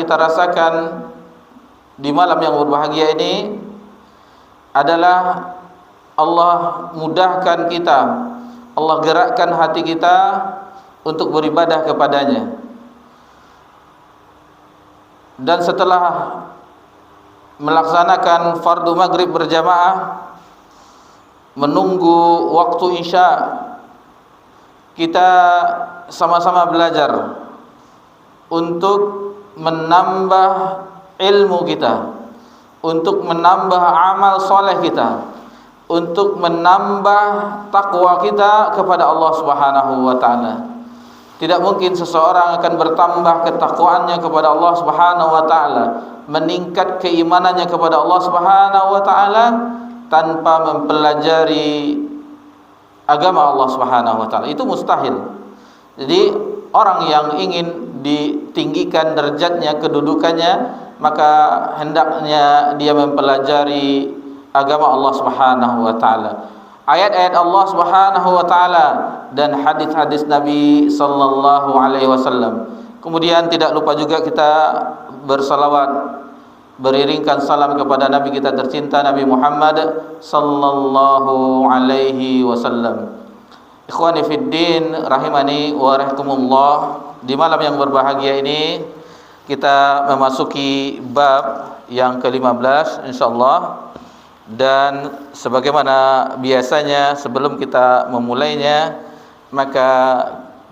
kita rasakan di malam yang berbahagia ini adalah Allah mudahkan kita, Allah gerakkan hati kita untuk beribadah kepadanya. Dan setelah melaksanakan fardu maghrib berjamaah, menunggu waktu isya, kita sama-sama belajar untuk menambah ilmu kita, untuk menambah amal soleh kita, untuk menambah takwa kita kepada Allah Subhanahu wa taala. Tidak mungkin seseorang akan bertambah ketakwaannya kepada Allah Subhanahu wa taala, meningkat keimanannya kepada Allah Subhanahu wa taala tanpa mempelajari agama Allah Subhanahu wa taala. Itu mustahil. Jadi orang yang ingin ditinggikan derajatnya, kedudukannya, maka hendaknya dia mempelajari agama Allah Subhanahu wa taala, ayat-ayat Allah Subhanahu wa taala dan hadis-hadis Nabi sallallahu alaihi wasallam. Kemudian tidak lupa juga kita bersalawat, beriringkan salam kepada Nabi kita tercinta Nabi Muhammad sallallahu alaihi wasallam. Ikhwani fid din rahimani wa rahimakumullah, di malam yang berbahagia ini kita memasuki bab yang ke-15 insyaallah. Dan sebagaimana biasanya sebelum kita memulainya, maka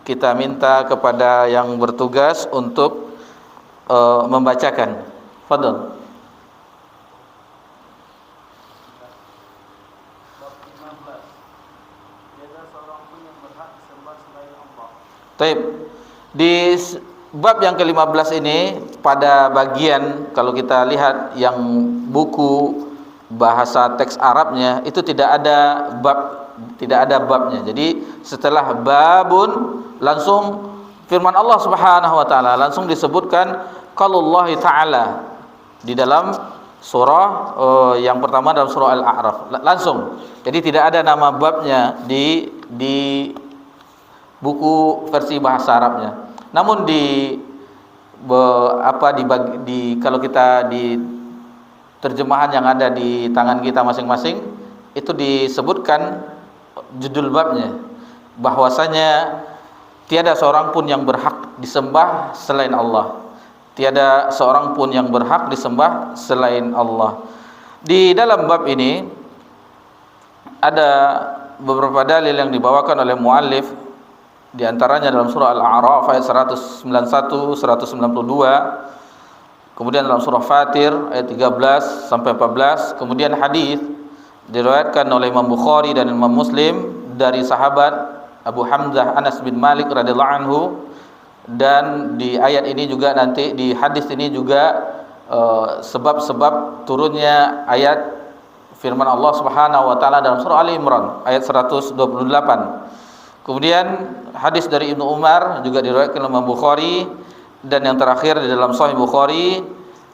kita minta kepada yang bertugas untuk membacakan. Fadhil. Baik. Di bab yang ke-15 ini, pada bagian kalau kita lihat yang buku bahasa teks Arabnya itu tidak ada babnya. Jadi setelah babun langsung firman Allah Subhanahu wa taala, langsung disebutkan qaulullahi taala di dalam surah yang pertama dalam surah Al-A'raf langsung. Jadi tidak ada nama babnya di buku versi bahasa Arabnya. Namun kalau kita di terjemahan yang ada di tangan kita masing-masing itu disebutkan judul babnya, bahwasanya tiada seorang pun yang berhak disembah selain Allah. Tiada seorang pun yang berhak disembah selain Allah. Di dalam bab ini ada beberapa dalil yang dibawakan oleh muallif, di antaranya dalam surah Al-A'raf ayat 191, 192, kemudian dalam surah Fatir ayat 13 sampai 14, kemudian hadis diriwayatkan oleh Imam Bukhari dan Imam Muslim dari sahabat Abu Hamzah Anas bin Malik radhiyallahu anhu. Dan di ayat ini juga, nanti di hadis ini juga sebab-sebab turunnya ayat firman Allah Subhanahu wa taala dalam surah Ali Imran ayat 128. Kemudian hadis dari Ibnu Umar juga diriwayatkan oleh Imam Bukhari, dan yang terakhir di dalam Sahih Bukhari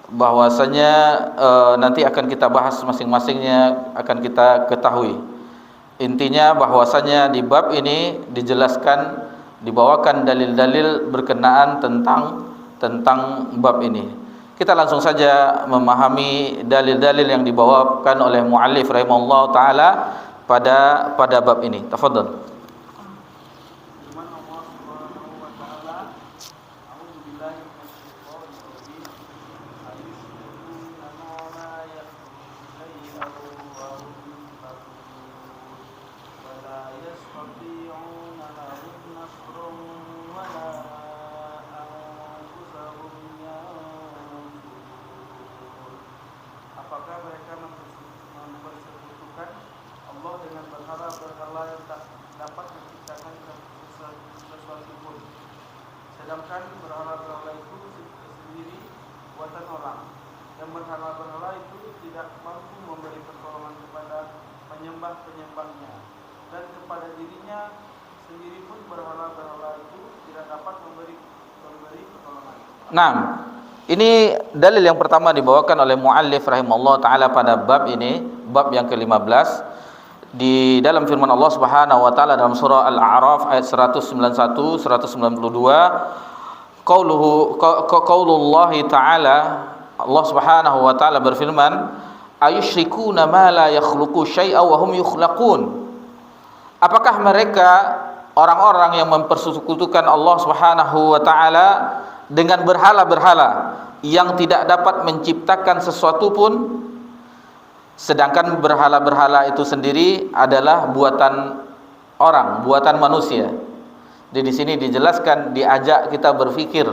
bahwasanya nanti akan kita bahas masing-masingnya, akan kita ketahui. Intinya bahwasanya di bab ini dijelaskan, dibawakan dalil-dalil berkenaan tentang bab ini. Kita langsung saja memahami dalil-dalil yang dibawakan oleh muallif rahimahullah taala pada bab ini. Tafadhal. Sedangkan berhala-berhala itu sendiri buatan orang, dan berhala-berhala itu tidak mampu memberi pertolongan kepada penyembah-penyembahnya, dan kepada dirinya sendiri pun berhala-berhala itu tidak dapat memberi pertolongan. Nah, ini dalil yang pertama dibawakan oleh muallif rahimahullah taala pada bab ini, bab yang ke-15. Di dalam firman Allah Subhanahu wa taala dalam surah Al-A'raf ayat 191, 192, qaulullah ta'ala, Allah Subhanahu wa taala berfirman, ayusyrikuna ma la yakhluqu syai'a wa hum yukhlaqun. Apakah mereka orang-orang yang mempersekutukan Allah Subhanahu wa taala dengan berhala-berhala yang tidak dapat menciptakan sesuatu pun, sedangkan berhala-berhala itu sendiri adalah buatan orang, buatan manusia. Di sini dijelaskan, diajak kita berpikir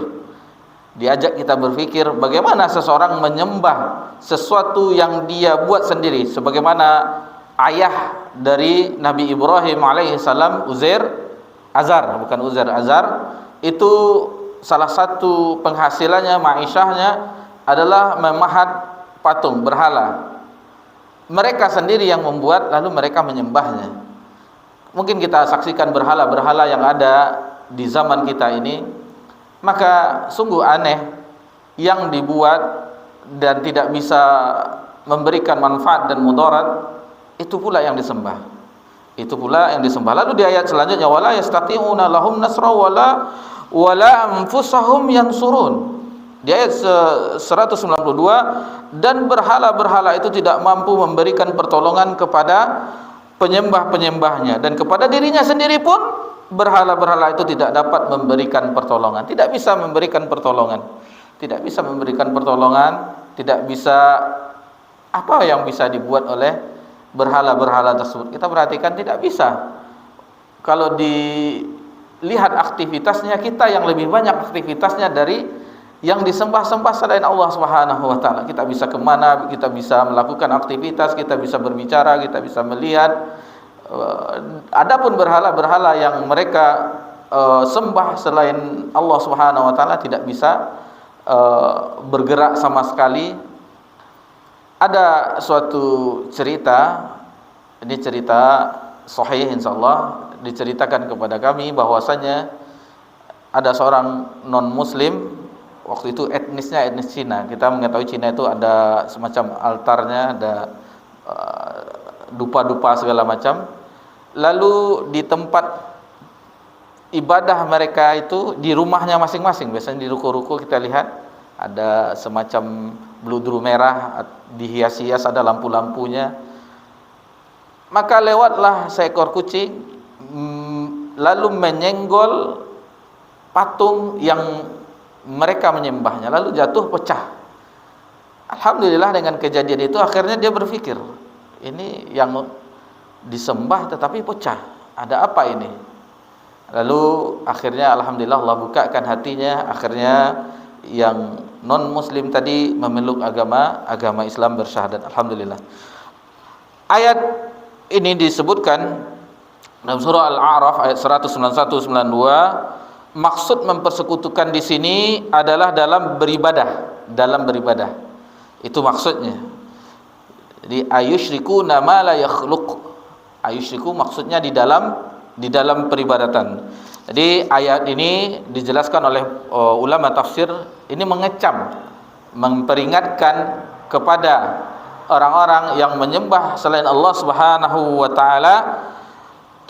bagaimana seseorang menyembah sesuatu yang dia buat sendiri, sebagaimana ayah dari Nabi Ibrahim alaihissalam, Azar, itu salah satu penghasilannya, ma'isyahnya adalah memahat patung berhala. Mereka sendiri yang membuat, lalu mereka menyembahnya. Mungkin kita saksikan berhala-berhala yang ada di zaman kita ini, maka sungguh aneh, yang dibuat dan tidak bisa memberikan manfaat dan mudarat, itu pula yang disembah. Lalu di ayat selanjutnya, wala yastati'una lahum nasra wala anfusahum yansurun. Di ayat 192, dan berhala-berhala itu tidak mampu memberikan pertolongan kepada penyembah-penyembahnya, dan kepada dirinya sendiri pun berhala-berhala itu tidak dapat memberikan pertolongan, tidak bisa memberikan pertolongan. Tidak bisa, apa yang bisa dibuat oleh berhala-berhala tersebut. Kita perhatikan, tidak bisa. Kalau dilihat aktivitasnya, kita yang lebih banyak aktivitasnya dari yang disembah-sembah selain Allah Subhanahu wa taala. Kita bisa kemana, kita bisa melakukan aktivitas, kita bisa berbicara, kita bisa melihat. Adapun berhala-berhala yang mereka sembah selain Allah Subhanahu wa taala tidak bisa bergerak sama sekali. Ada suatu cerita, ini cerita sahih insyaallah, diceritakan kepada kami bahwasanya ada seorang non muslim, waktu itu etnisnya etnis Cina. Kita mengetahui Cina itu ada semacam altarnya, ada dupa-dupa segala macam. Lalu di tempat ibadah mereka itu, di rumahnya masing-masing, biasanya di ruko-ruko kita lihat ada semacam bludru merah, dihias-hias, ada lampu-lampunya. Maka lewatlah seekor kucing, lalu menyenggol patung yang mereka menyembahnya, lalu jatuh, pecah. Alhamdulillah, dengan kejadian itu akhirnya dia berpikir, ini yang disembah tetapi pecah, ada apa ini? Lalu akhirnya alhamdulillah Allah bukakan hatinya, akhirnya yang non muslim tadi memeluk agama Islam, bersyahadat, alhamdulillah. Ayat ini disebutkan dalam surah Al-A'raf ayat 191-92. Maksud mempersekutukan di sini adalah dalam beribadah. Itu maksudnya. Jadi ayusyrikuna ma la yakhluq. Ayusyriku maksudnya di dalam peribadatan. Jadi ayat ini dijelaskan oleh ulama tafsir, ini mengecam, memperingatkan kepada orang-orang yang menyembah selain Allah Subhanahu wa taala,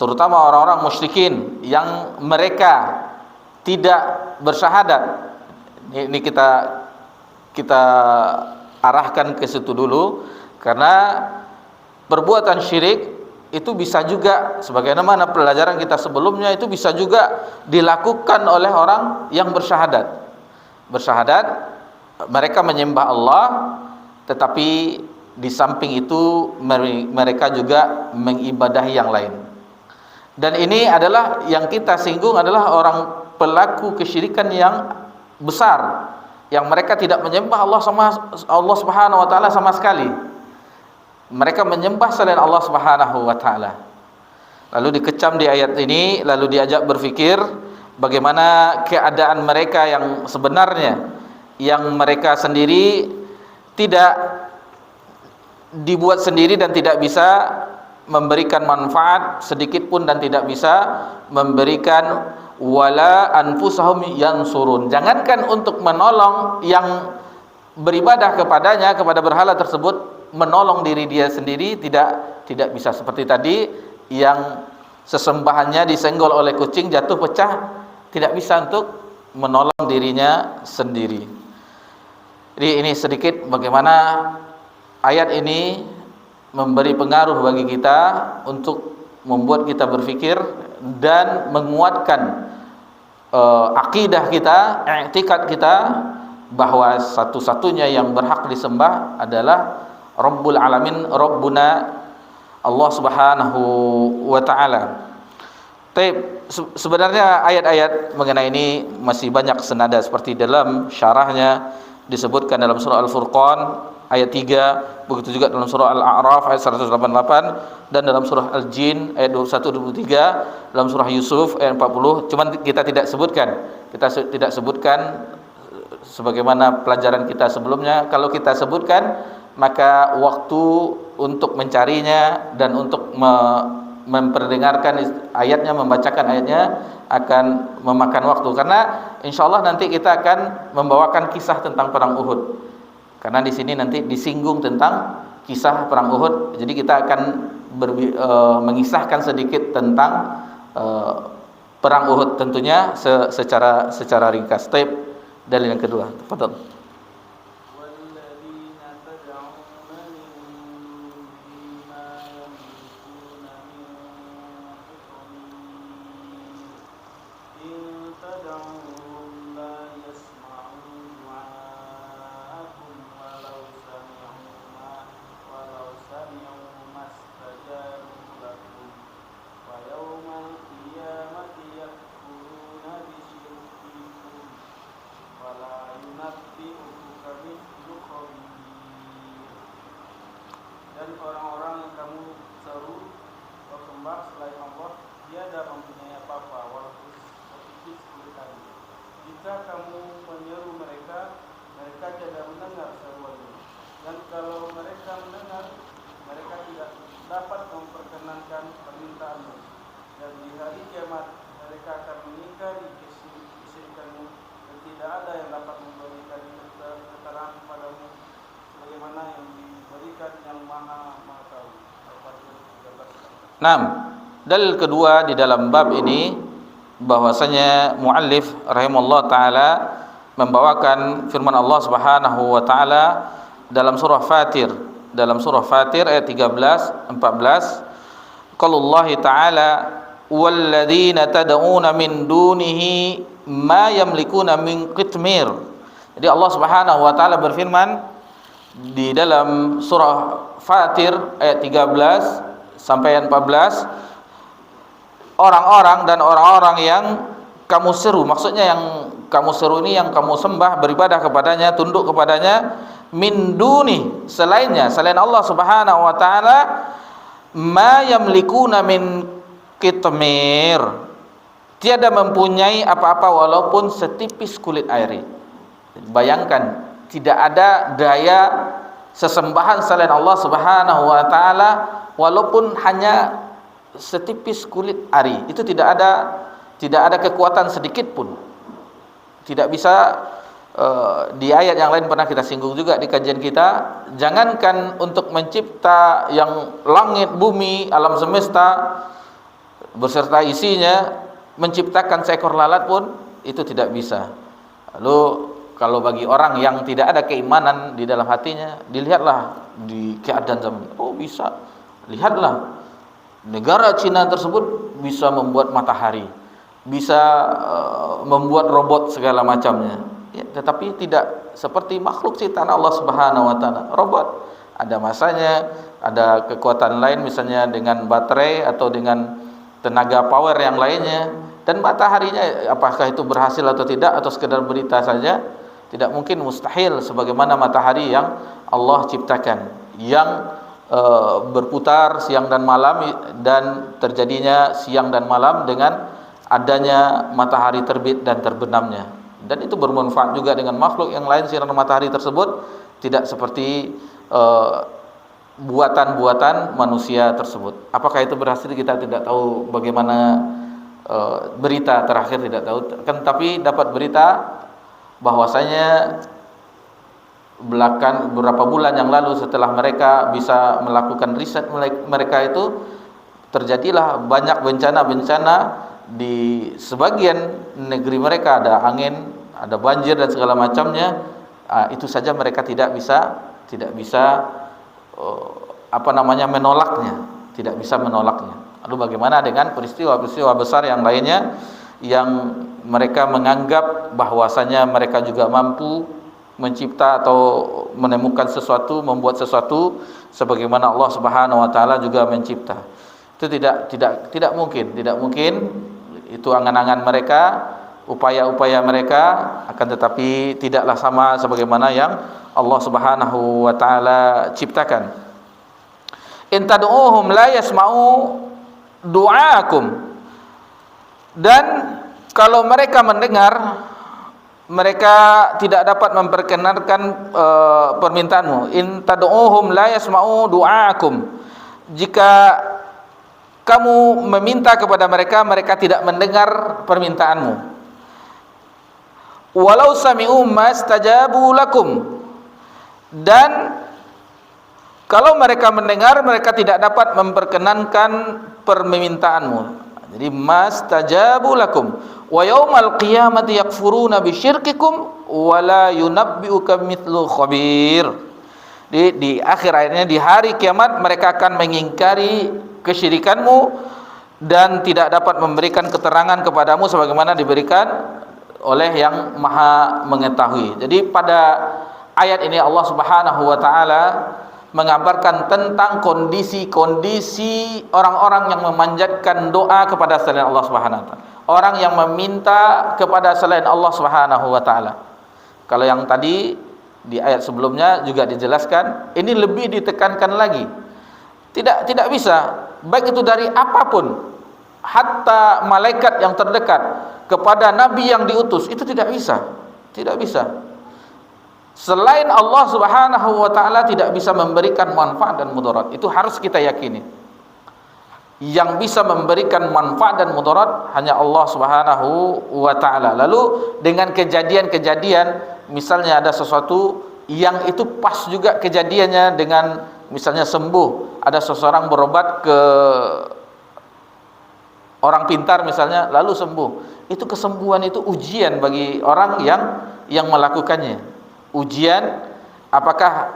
terutama orang-orang musyrikin yang mereka tidak bersyahadat. Ini kita arahkan ke situ dulu, karena perbuatan syirik itu bisa juga, sebagaimana pelajaran kita sebelumnya, itu bisa juga dilakukan oleh orang yang bersyahadat. Mereka menyembah Allah, tetapi di samping itu mereka juga mengibadahi yang lain. Dan ini adalah yang kita singgung, adalah orang pelaku kesyirikan yang besar, yang mereka tidak menyembah Allah Subhanahu wa taala sama sekali. Mereka menyembah selain Allah Subhanahu wa taala. Lalu dikecam di ayat ini, lalu diajak berpikir bagaimana keadaan mereka yang sebenarnya, yang mereka sendiri tidak dibuat sendiri dan tidak bisa memberikan manfaat sedikit pun, dan tidak bisa memberikan wala anfusahum yansurun. Jangankan untuk menolong yang beribadah kepadanya, kepada berhala tersebut, menolong diri dia sendiri tidak bisa. Seperti tadi yang sesembahannya disenggol oleh kucing, jatuh, pecah, tidak bisa untuk menolong dirinya sendiri. Jadi ini sedikit bagaimana ayat ini memberi pengaruh bagi kita untuk membuat kita berpikir dan menguatkan akidah kita, i'tikad kita bahwa satu-satunya yang berhak disembah adalah Rabbul Alamin, Rabbuna Allah Subhanahu wa taala. Sebenarnya ayat-ayat mengenai ini masih banyak senada, seperti dalam syarahnya disebutkan dalam surah Al-Furqan ayat 3, begitu juga dalam surah Al-A'raf ayat 188 dan dalam surah Al-Jin ayat 21-23, dalam surah Yusuf ayat 40. Cuman kita tidak sebutkan sebagaimana pelajaran kita sebelumnya. Kalau kita sebutkan, maka waktu untuk mencarinya dan untuk memperdengarkan ayatnya, membacakan ayatnya akan memakan waktu, karena insyaallah nanti kita akan membawakan kisah tentang perang Uhud. Karena di sini nanti disinggung tentang kisah perang Uhud. Jadi kita akan mengisahkan sedikit tentang perang Uhud, tentunya secara ringkas. Dalil yang kedua, tafadhal. Dan orang-orang yang kamu seru atau sembah selain Allah, tiada mempunyai apa-apa walaupun sedikit sekali. Jika kamu menyeru mereka, mereka tidak mendengar seruanmu. Dan kalau mereka mendengar, mereka tidak dapat memperkenankan permintaanmu. Dan di hari kiamat mereka akan mengingkari kesyirikanmu, dan tidak ada yang dapat memberikan keterangan kepadamu sebagaimana yang diberikan yang Maha Mengetahui. Nah, dalil kedua di dalam bab ini bahwasanya muallif rahimahullah taala membawakan firman Allah Subhanahu wa taala dalam surah Fatir, ayat 13-14, qaulullah taala walladzina tad'una min dunihi ma yamlikuna min qitmir. Jadi Allah Subhanahu wa taala berfirman di dalam surah Fatir ayat 13 sampai ayat 14, orang-orang yang kamu seru, maksudnya yang kamu seru ini yang kamu sembah, beribadah kepadanya, tunduk kepadanya, min duni, selain Allah Subhanahu wa taala, ma yamlikuna min qitmir, tiada mempunyai apa-apa walaupun setipis kulit air. Bayangkan, tidak ada daya sesembahan selain Allah Subhanahu wa taala walaupun hanya setipis kulit ari. Itu tidak ada kekuatan sedikit pun. Tidak bisa. Di ayat yang lain pernah kita singgung juga di kajian kita, jangankan untuk mencipta yang langit, bumi, alam semesta beserta isinya, menciptakan seekor lalat pun itu tidak bisa. Lalu kalau bagi orang yang tidak ada keimanan di dalam hatinya, dilihatlah di keadaan zaman ini. Oh bisa, lihatlah negara Cina tersebut bisa membuat matahari, bisa membuat robot segala macamnya. Ya, tetapi tidak seperti makhluk ciptaan Allah Subhanahu wa taala. Robot ada masanya, ada kekuatan lain, misalnya dengan baterai atau dengan tenaga power yang lainnya. Dan mataharinya apakah itu berhasil atau tidak, atau sekedar berita saja, tidak mungkin, mustahil sebagaimana matahari yang Allah ciptakan, yang berputar siang dan malam, dan terjadinya siang dan malam dengan adanya matahari terbit dan terbenamnya. Dan itu bermanfaat juga dengan makhluk yang lain. Sinar matahari tersebut tidak seperti buatan-buatan manusia tersebut. Apakah itu berhasil, kita tidak tahu. Bagaimana berita terakhir tidak tahu. Tapi dapat berita bahwasanya beberapa bulan yang lalu, setelah mereka bisa melakukan riset mereka itu, terjadilah banyak bencana-bencana di sebagian negeri mereka ada angin, ada banjir dan segala macamnya, itu saja mereka tidak bisa menolaknya, tidak bisa menolaknya. Lalu bagaimana dengan peristiwa-peristiwa besar yang lainnya yang mereka menganggap bahwasanya mereka juga mampu mencipta atau menemukan sesuatu, membuat sesuatu sebagaimana Allah Subhanahu wa taala juga mencipta. Itu tidak mungkin. Itu angan-angan mereka, upaya-upaya mereka, akan tetapi tidaklah sama sebagaimana yang Allah Subhanahu wa taala ciptakan. In tad'uuhum la yasma'u du'aakum. Dan kalau mereka mendengar, mereka tidak dapat memperkenankan permintaanmu. In tad'uuhum la yasma'u du'aakum. Jika kamu meminta kepada mereka, mereka tidak mendengar permintaanmu. Walau sami'u mastajabu lakum. Dan kalau mereka mendengar, mereka tidak dapat memperkenankan permintaanmu. Jadi mastajabu lakum. Wa yaumal qiyamati yakfuruna bisyirkikum wa la yunabbi'uka mithlu khabir. Di akhir ayatnya, di hari kiamat mereka akan mengingkari kesyirikanmu dan tidak dapat memberikan keterangan kepadamu sebagaimana diberikan oleh yang Maha Mengetahui. Jadi pada ayat ini Allah Subhanahu wa taala mengabarkan tentang kondisi-kondisi orang-orang yang memanjatkan doa kepada selain Allah Subhanahu wa taala. Orang yang meminta kepada selain Allah Subhanahu wa taala. Kalau yang tadi di ayat sebelumnya juga dijelaskan, ini lebih ditekankan lagi. Tidak bisa, baik itu dari apapun, hatta malaikat yang terdekat kepada nabi yang diutus, itu tidak bisa. Selain Allah Subhanahu wa taala tidak bisa memberikan manfaat dan mudarat. Itu harus kita yakini. Yang bisa memberikan manfaat dan mudarat hanya Allah Subhanahu wa taala. Lalu dengan kejadian-kejadian, misalnya ada sesuatu yang itu pas juga kejadiannya dengan misalnya sembuh, ada seseorang berobat ke orang pintar misalnya lalu sembuh. Itu kesembuhan itu ujian bagi orang yang melakukannya. Ujian apakah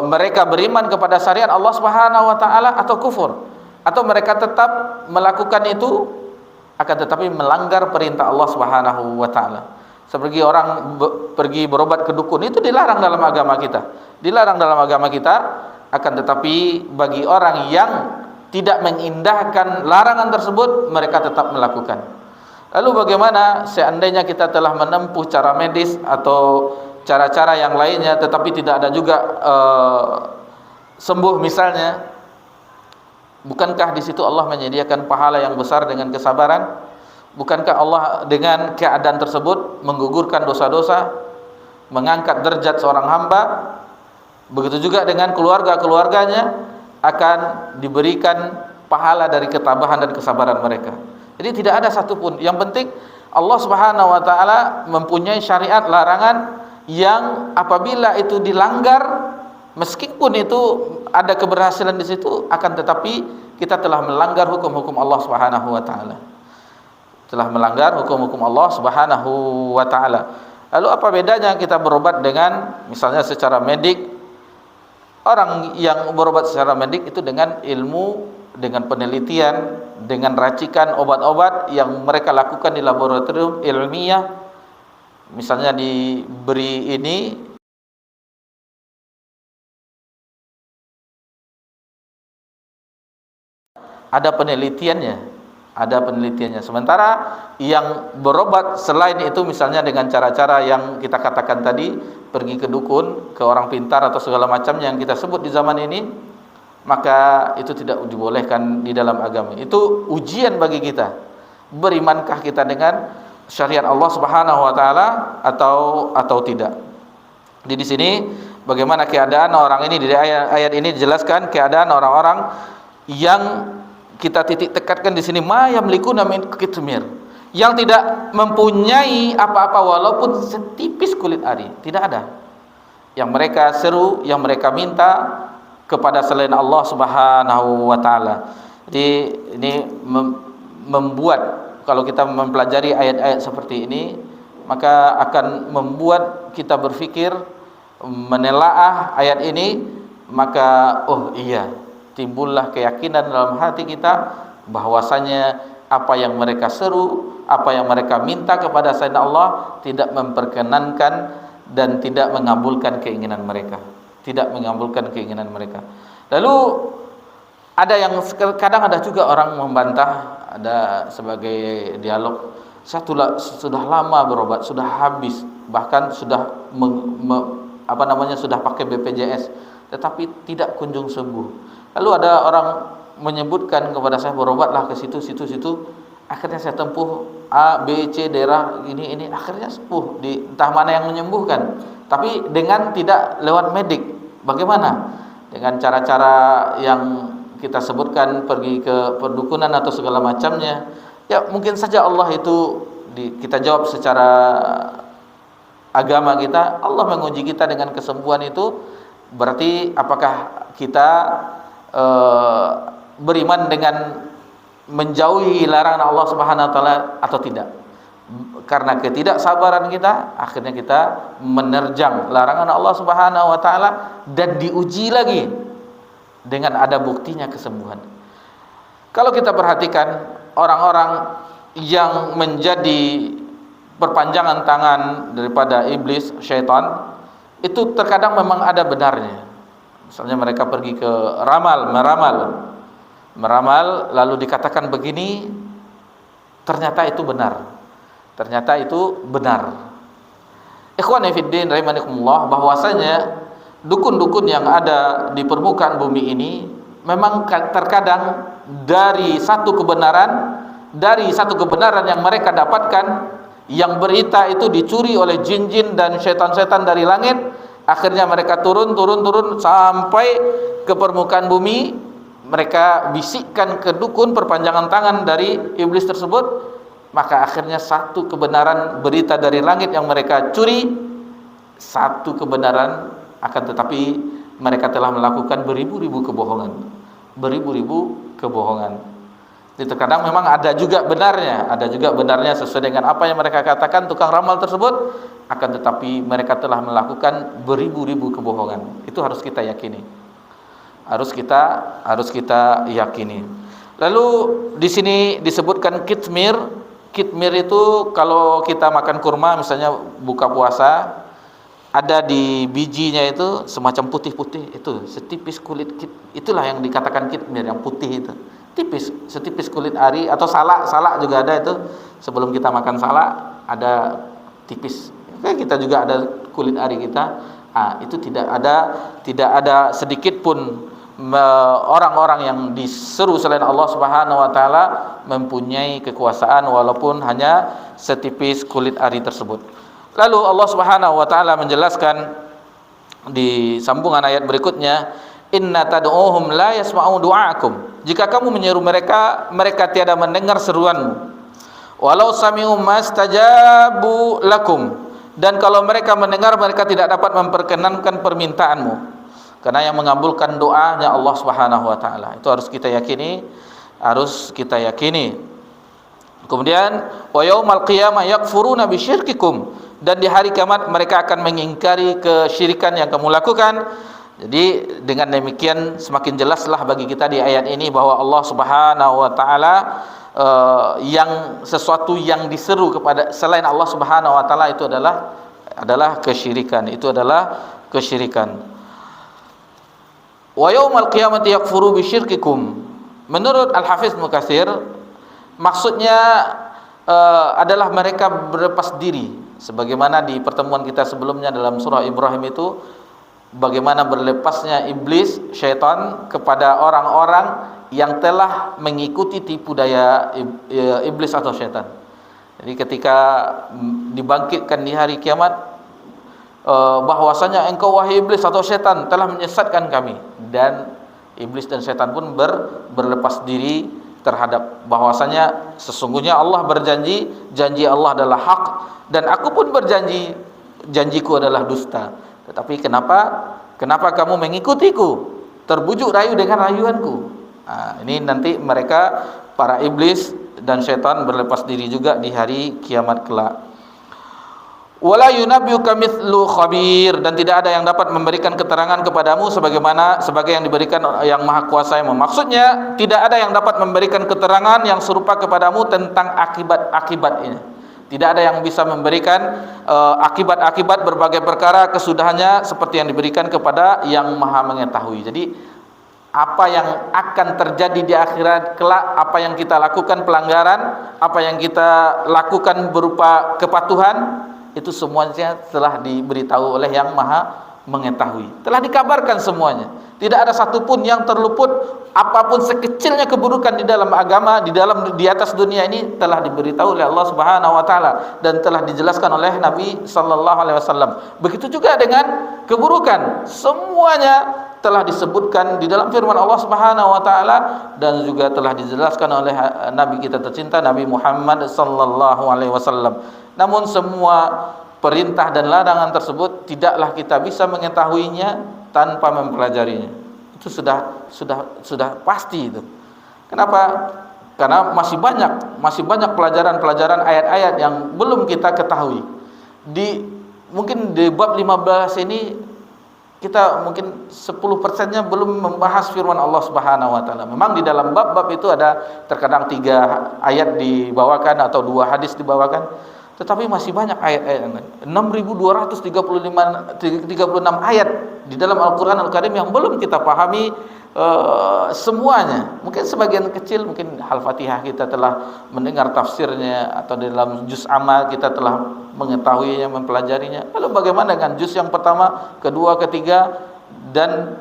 mereka beriman kepada syariat Allah Subhanahu wa taala atau kufur, atau mereka tetap melakukan itu akan tetapi melanggar perintah Allah Subhanahu wa taala. Seperti orang pergi berobat ke dukun, itu dilarang dalam agama kita. Akan tetapi bagi orang yang tidak mengindahkan larangan tersebut, mereka tetap melakukan. Lalu bagaimana seandainya kita telah menempuh cara medis atau cara-cara yang lainnya tetapi tidak ada juga sembuh misalnya? Bukankah di situ Allah menyediakan pahala yang besar dengan kesabaran? Bukankah Allah dengan keadaan tersebut menggugurkan dosa-dosa, mengangkat derajat seorang hamba? Begitu juga dengan keluarga-keluarganya akan diberikan pahala dari ketabahan dan kesabaran mereka. Jadi tidak ada satupun. Yang penting Allah Subhanahu wa taala mempunyai syariat larangan yang apabila itu dilanggar, meskipun itu ada keberhasilan di situ, akan tetapi kita telah melanggar hukum-hukum Allah Subhanahu wa taala. Lalu apa bedanya kita berobat dengan misalnya secara medik? Orang yang berobat secara medik itu dengan ilmu, dengan penelitian, dengan racikan obat-obat yang mereka lakukan di laboratorium ilmiah. Misalnya diberi ini, ada penelitiannya. Sementara yang berobat selain itu misalnya dengan cara-cara yang kita katakan tadi, pergi ke dukun, ke orang pintar atau segala macam yang kita sebut di zaman ini, maka itu tidak dibolehkan di dalam agama. Itu ujian bagi kita. Berimankah kita dengan syariat Allah Subhanahu wa taala atau tidak? Di sini bagaimana keadaan orang ini? Di ayat ini dijelaskan keadaan orang-orang yang kita titik tekatkan di sini, ma yamlikuna min qitmir, yang tidak mempunyai apa-apa walaupun setipis kulit ari, tidak ada. Yang mereka seru, yang mereka minta kepada selain Allah Subhanahu wa taala. Jadi ini membuat kalau kita mempelajari ayat-ayat seperti ini, maka akan membuat kita berpikir, menelaah ayat ini, maka oh iya, timbullah keyakinan dalam hati kita bahwasanya apa yang mereka seru, apa yang mereka minta kepada Sayyidina Allah tidak memperkenankan dan tidak mengabulkan keinginan mereka, tidak mengabulkan keinginan mereka. Lalu ada yang kadang ada juga orang membantah, ada sebagai dialog, saya sudah lama berobat, sudah habis, bahkan sudah sudah pakai BPJS, tetapi tidak kunjung sembuh. Lalu ada orang menyebutkan kepada saya, berobatlah ke situ. Akhirnya saya tempuh A, B, C daerah ini, akhirnya sembuh, di entah mana yang menyembuhkan, tapi dengan tidak lewat medik. Bagaimana? Dengan cara-cara yang kita sebutkan, pergi ke perdukunan atau segala macamnya. Ya mungkin saja Allah itu kita jawab secara agama kita, Allah menguji kita dengan kesembuhan itu. Berarti apakah kita beriman dengan menjauhi larangan Allah Subhanahu wa taala atau tidak? Karena ketidaksabaran kita, akhirnya kita menerjang larangan Allah Subhanahu wa taala dan diuji lagi dengan ada buktinya kesembuhan. Kalau kita perhatikan orang-orang yang menjadi perpanjangan tangan daripada iblis, syaitan, itu terkadang memang ada benarnya. Misalnya mereka pergi ke meramal, lalu dikatakan begini, ternyata itu benar. Ikhwani fiddin rahimakumullah, bahwasanya dukun-dukun yang ada di permukaan bumi ini memang terkadang dari satu kebenaran yang mereka dapatkan, yang berita itu dicuri oleh jin-jin dan setan-setan dari langit, akhirnya mereka turun sampai ke permukaan bumi. Mereka bisikkan ke dukun, perpanjangan tangan dari iblis tersebut, maka akhirnya satu kebenaran berita dari langit yang mereka curi, satu kebenaran, akan tetapi mereka telah melakukan beribu-ribu kebohongan. Jadi terkadang memang ada juga benarnya sesuai dengan apa yang mereka katakan tukang ramal tersebut, akan tetapi mereka telah melakukan beribu-ribu kebohongan. Itu harus kita yakini. Harus kita yakini. Lalu di sini disebutkan kitmir. Kitmir itu kalau kita makan kurma, misalnya buka puasa, ada di bijinya itu semacam putih-putih, itu setipis kulit itulah yang dikatakan kitmir, yang putih itu. Setipis kulit ari, atau salak juga ada itu. Sebelum kita makan salak ada tipis. Kita juga ada kulit ari kita. Itu tidak ada sedikit pun orang-orang yang diseru selain Allah Subhanahu wa taala mempunyai kekuasaan walaupun hanya setipis kulit ari tersebut. Lalu Allah Subhanahu wa taala menjelaskan di sambungan ayat berikutnya, inna tad'uhum la yasma'u du'aakum. Jika kamu menyeru mereka, mereka tiada mendengar seruanmu. Walau sami'u mastajabu lakum. Dan kalau mereka mendengar, mereka tidak dapat memperkenankan permintaanmu. Karena yang mengabulkan doanya Allah Subhanahu wa taala. Itu harus kita yakini, Kemudian wa yaumal qiyamah yakfuruna bisyirkikum, dan di hari kiamat mereka akan mengingkari kesyirikan yang kamu lakukan. Jadi dengan demikian semakin jelaslah bagi kita di ayat ini bahwa Allah Subhanahu wa taala yang sesuatu yang diseru kepada selain Allah Subhanahu wa taala itu adalah kesyirikan. Wa yaumal qiyamati yakfuru bisyirkikum. Menurut Al-Hafiz Ibnu Katsir, maksudnya adalah mereka berlepas diri, sebagaimana di pertemuan kita sebelumnya dalam surah Ibrahim itu, bagaimana berlepasnya iblis, syaitan kepada orang-orang yang telah mengikuti tipu daya iblis atau syaitan. Jadi ketika dibangkitkan di hari kiamat, bahwasanya engkau wahai iblis atau syaitan telah menyesatkan kami, dan iblis dan syaitan pun berlepas diri terhadap bahwasanya sesungguhnya Allah berjanji, janji Allah adalah hak, dan aku pun berjanji, janjiku adalah dusta. Tetapi kenapa kamu mengikutiku, terbujuk rayu dengan rayuanku? Ini nanti mereka, para iblis dan syaitan berlepas diri juga di hari kiamat kelak. Wala yunabbiuka mithlu khabir, dan tidak ada yang dapat memberikan keterangan kepadamu sebagai yang diberikan yang maha kuasa. Maksudnya tidak ada yang dapat memberikan keterangan yang serupa kepadamu tentang akibat-akibat ini. Tidak ada yang bisa memberikan akibat-akibat berbagai perkara kesudahannya seperti yang diberikan kepada yang maha mengetahui. Jadi apa yang akan terjadi di akhirat kelak, apa yang kita lakukan pelanggaran, apa yang kita lakukan berupa kepatuhan, itu semuanya telah diberitahu oleh yang maha mengetahui, telah dikabarkan semuanya. Tidak ada satupun yang terluput. Apapun sekecilnya keburukan di dalam agama, di atas dunia ini telah diberitahu oleh Allah Subhanahu wa taala dan telah dijelaskan oleh Nabi sallallahu alaihi wasallam. Begitu juga dengan keburukan, semuanya telah disebutkan di dalam firman Allah Subhanahu wa taala dan juga telah dijelaskan oleh Nabi kita tercinta Nabi Muhammad sallallahu alaihi wasallam. Namun semua perintah dan larangan tersebut tidaklah kita bisa mengetahuinya tanpa mempelajarinya. Itu sudah pasti itu. Kenapa? Karena masih banyak pelajaran-pelajaran ayat-ayat yang belum kita ketahui. Mungkin di bab 15 ini kita mungkin 10%-nya belum membahas firman Allah Subhanahu wa taala. Memang di dalam bab-bab itu ada terkadang 3 ayat dibawakan atau 2 hadis dibawakan, tetapi masih banyak ayat-ayat, 6.236 ayat di dalam Al-Quran Al-Karim yang belum kita pahami semuanya. Mungkin sebagian kecil, mungkin Al-Fatihah kita telah mendengar tafsirnya, atau di dalam juz amma kita telah mengetahuinya, mempelajarinya. Lalu bagaimana dengan juz yang pertama, kedua, ketiga, dan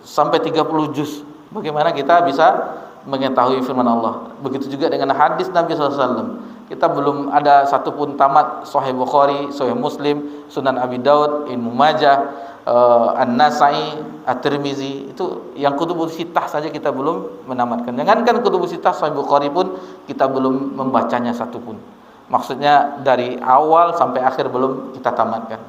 sampai 30 juz? Bagaimana kita bisa mengetahui firman Allah? Begitu juga dengan hadis Nabi SAW. Kita belum ada satupun tamat Sahih Bukhari, Sahih Muslim, Sunan Abi Daud, Ibnu Majah, An-Nasai, At-Tirmizi. Itu yang kutubus sittah saja kita belum menamatkan. Jangankan kutubus sittah, Sahih Bukhari pun kita belum membacanya satupun. Maksudnya dari awal sampai akhir belum kita tamatkan.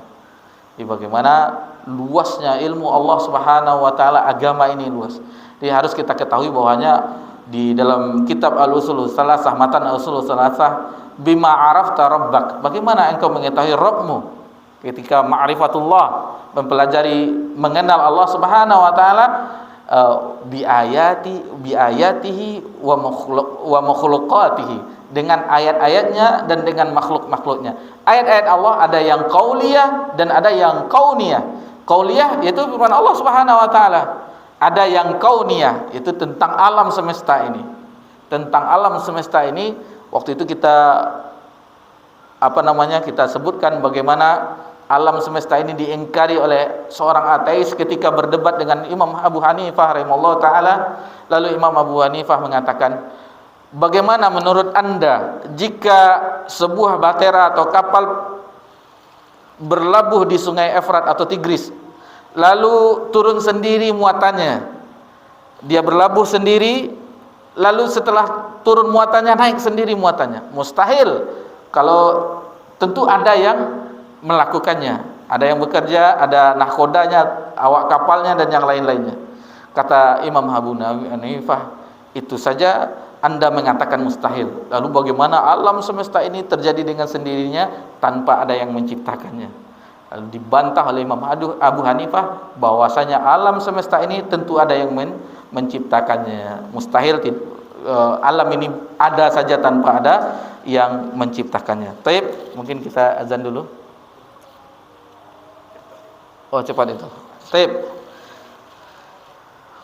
Jadi bagaimana luasnya ilmu Allah Subhanahu wa taala, agama ini luas. Jadi harus kita ketahui bahwanya di dalam kitab Al-Usul Salasah, matan Al-Usul Salasah, bima arafta rabbak, bagaimana engkau mengetahui Rabbmu? Ketika ma'rifatullah, mempelajari, mengenal Allah Subhanahu wa taala, bi ayatihi wa makhluqatihi, dengan ayat-ayatnya dan dengan makhluk-makhluknya. Ayat-ayat Allah ada yang qauliyah dan ada yang kauniyah. Qauliyah yaitu firman Allah Subhanahu wa taala. Ada yang kauniyah, itu tentang alam semesta ini. Tentang alam semesta ini, waktu itu kita kita sebutkan bagaimana alam semesta ini diingkari oleh seorang ateis ketika berdebat dengan Imam Abu Hanifah rahimahullah taala. Lalu Imam Abu Hanifah mengatakan, bagaimana menurut Anda jika sebuah batera atau kapal berlabuh di sungai Efrat atau Tigris, lalu turun sendiri muatannya, dia berlabuh sendiri, lalu setelah turun muatannya naik sendiri muatannya? Mustahil. Kalau tentu ada yang melakukannya, ada yang bekerja, ada nahkodanya, awak kapalnya dan yang lain-lainnya. Kata Imam Abu Hanifah, itu saja Anda mengatakan mustahil, lalu bagaimana alam semesta ini terjadi dengan sendirinya tanpa ada yang menciptakannya? Lalu dibantah oleh Imam Abu Hanifah bahwasanya alam semesta ini tentu ada yang menciptakannya. Mustahil alam ini ada saja tanpa ada yang menciptakannya. Baik, mungkin kita azan dulu. Oh, cepat itu. Baik.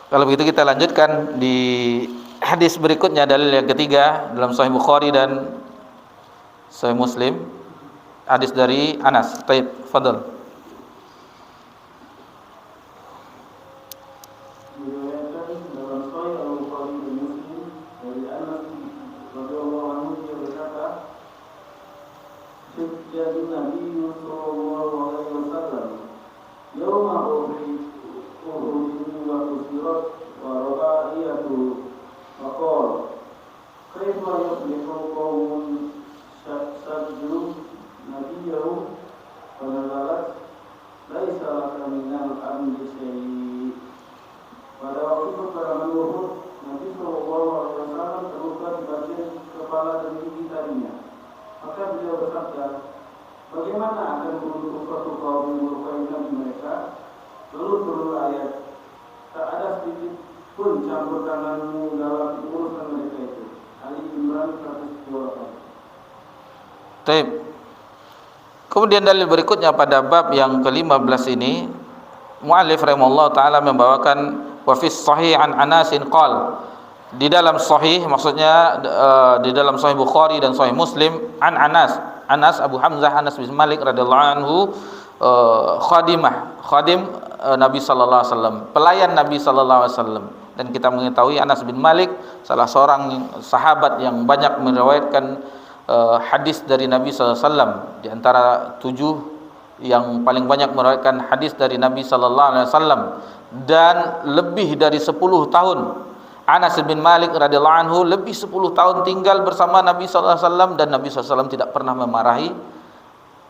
Kalau begitu kita lanjutkan di hadis berikutnya, dalil yang ketiga dalam Sahih Bukhari dan Sahih Muslim. Hadis dari Anas. Baik, fadhal. Pada waktu peperangan Uhud, Nabi SAW terluka Maka beliau bersabda, bagaimana akan beruntung suatu kaum yang melukai nabi mereka? Lalu turun ayat, tak ada sedikit pun campur tanganmu dalam urusan mereka itu. Ali Imran 128. Baik. Kemudian dalil berikutnya pada bab yang ke-15 ini, muallif rahimahullah taala membawakan wa fis sahih an Anasin qala, di dalam sahih maksudnya di dalam sahih Bukhari dan sahih Muslim, an Anas Abu Hamzah Anas bin Malik radhiyallahu anhu, khadim Nabi sallallahu alaihi wasallam, pelayan Nabi sallallahu alaihi wasallam. Dan kita mengetahui Anas bin Malik salah seorang sahabat yang banyak meriwayatkan hadis dari Nabi sallallahu alaihi wasallam, di antara 7 yang paling banyak meriwayatkan hadis dari Nabi sallallahu alaihi wasallam, dan lebih dari 10 tahun Anas bin Malik radhiyallahu anhu lebih 10 tahun tinggal bersama Nabi sallallahu alaihi wasallam, dan Nabi sallallahu alaihi wasallam tidak pernah memarahi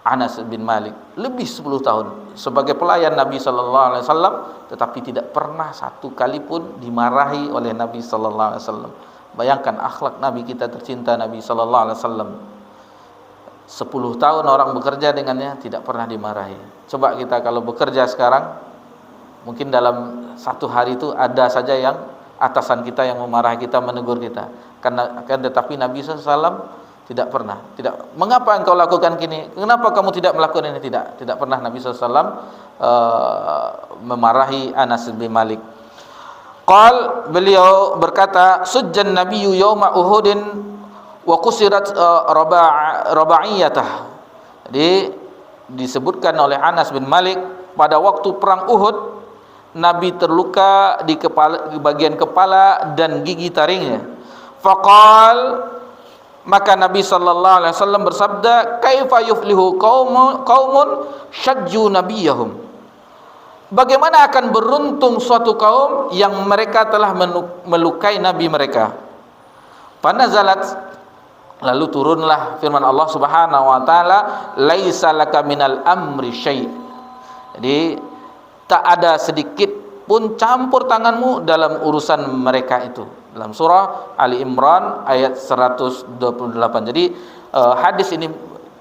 Anas bin Malik. Lebih 10 tahun sebagai pelayan Nabi sallallahu alaihi wasallam, tetapi tidak pernah satu kali pun dimarahi oleh Nabi sallallahu alaihi wasallam. Bayangkan akhlak Nabi kita tercinta, Nabi sallallahu alaihi wasallam. 10 tahun orang bekerja dengannya, tidak pernah dimarahi. Coba kita kalau bekerja sekarang, mungkin dalam satu hari itu ada saja yang atasan kita yang memarahi kita, menegur kita. Karena tetapi Nabi SAW tidak pernah. Tidak. Mengapa engkau lakukan gini? Kenapa kamu tidak melakukan ini? Tidak pernah Nabi SAW memarahi Anas bin Malik. Beliau berkata, sujjan nabiyyu yauma Uhudin wa kusirat raba'iyatah. Jadi disebutkan oleh Anas bin Malik, pada waktu perang Uhud Nabi terluka di bagian kepala dan gigi taringnya. Faqal, maka Nabi sallallahu alaihi wasallam bersabda, kaifa yuflihu qaumun syajju nabiyahum. Bagaimana akan beruntung suatu kaum yang mereka telah melukai nabi mereka. Panazalat, lalu turunlah firman Allah Subhanahu wa taala, laisa laka minal amri syai'. Jadi tak ada sedikit pun campur tanganmu dalam urusan mereka itu. Dalam surah Ali Imran ayat 128. Jadi hadis ini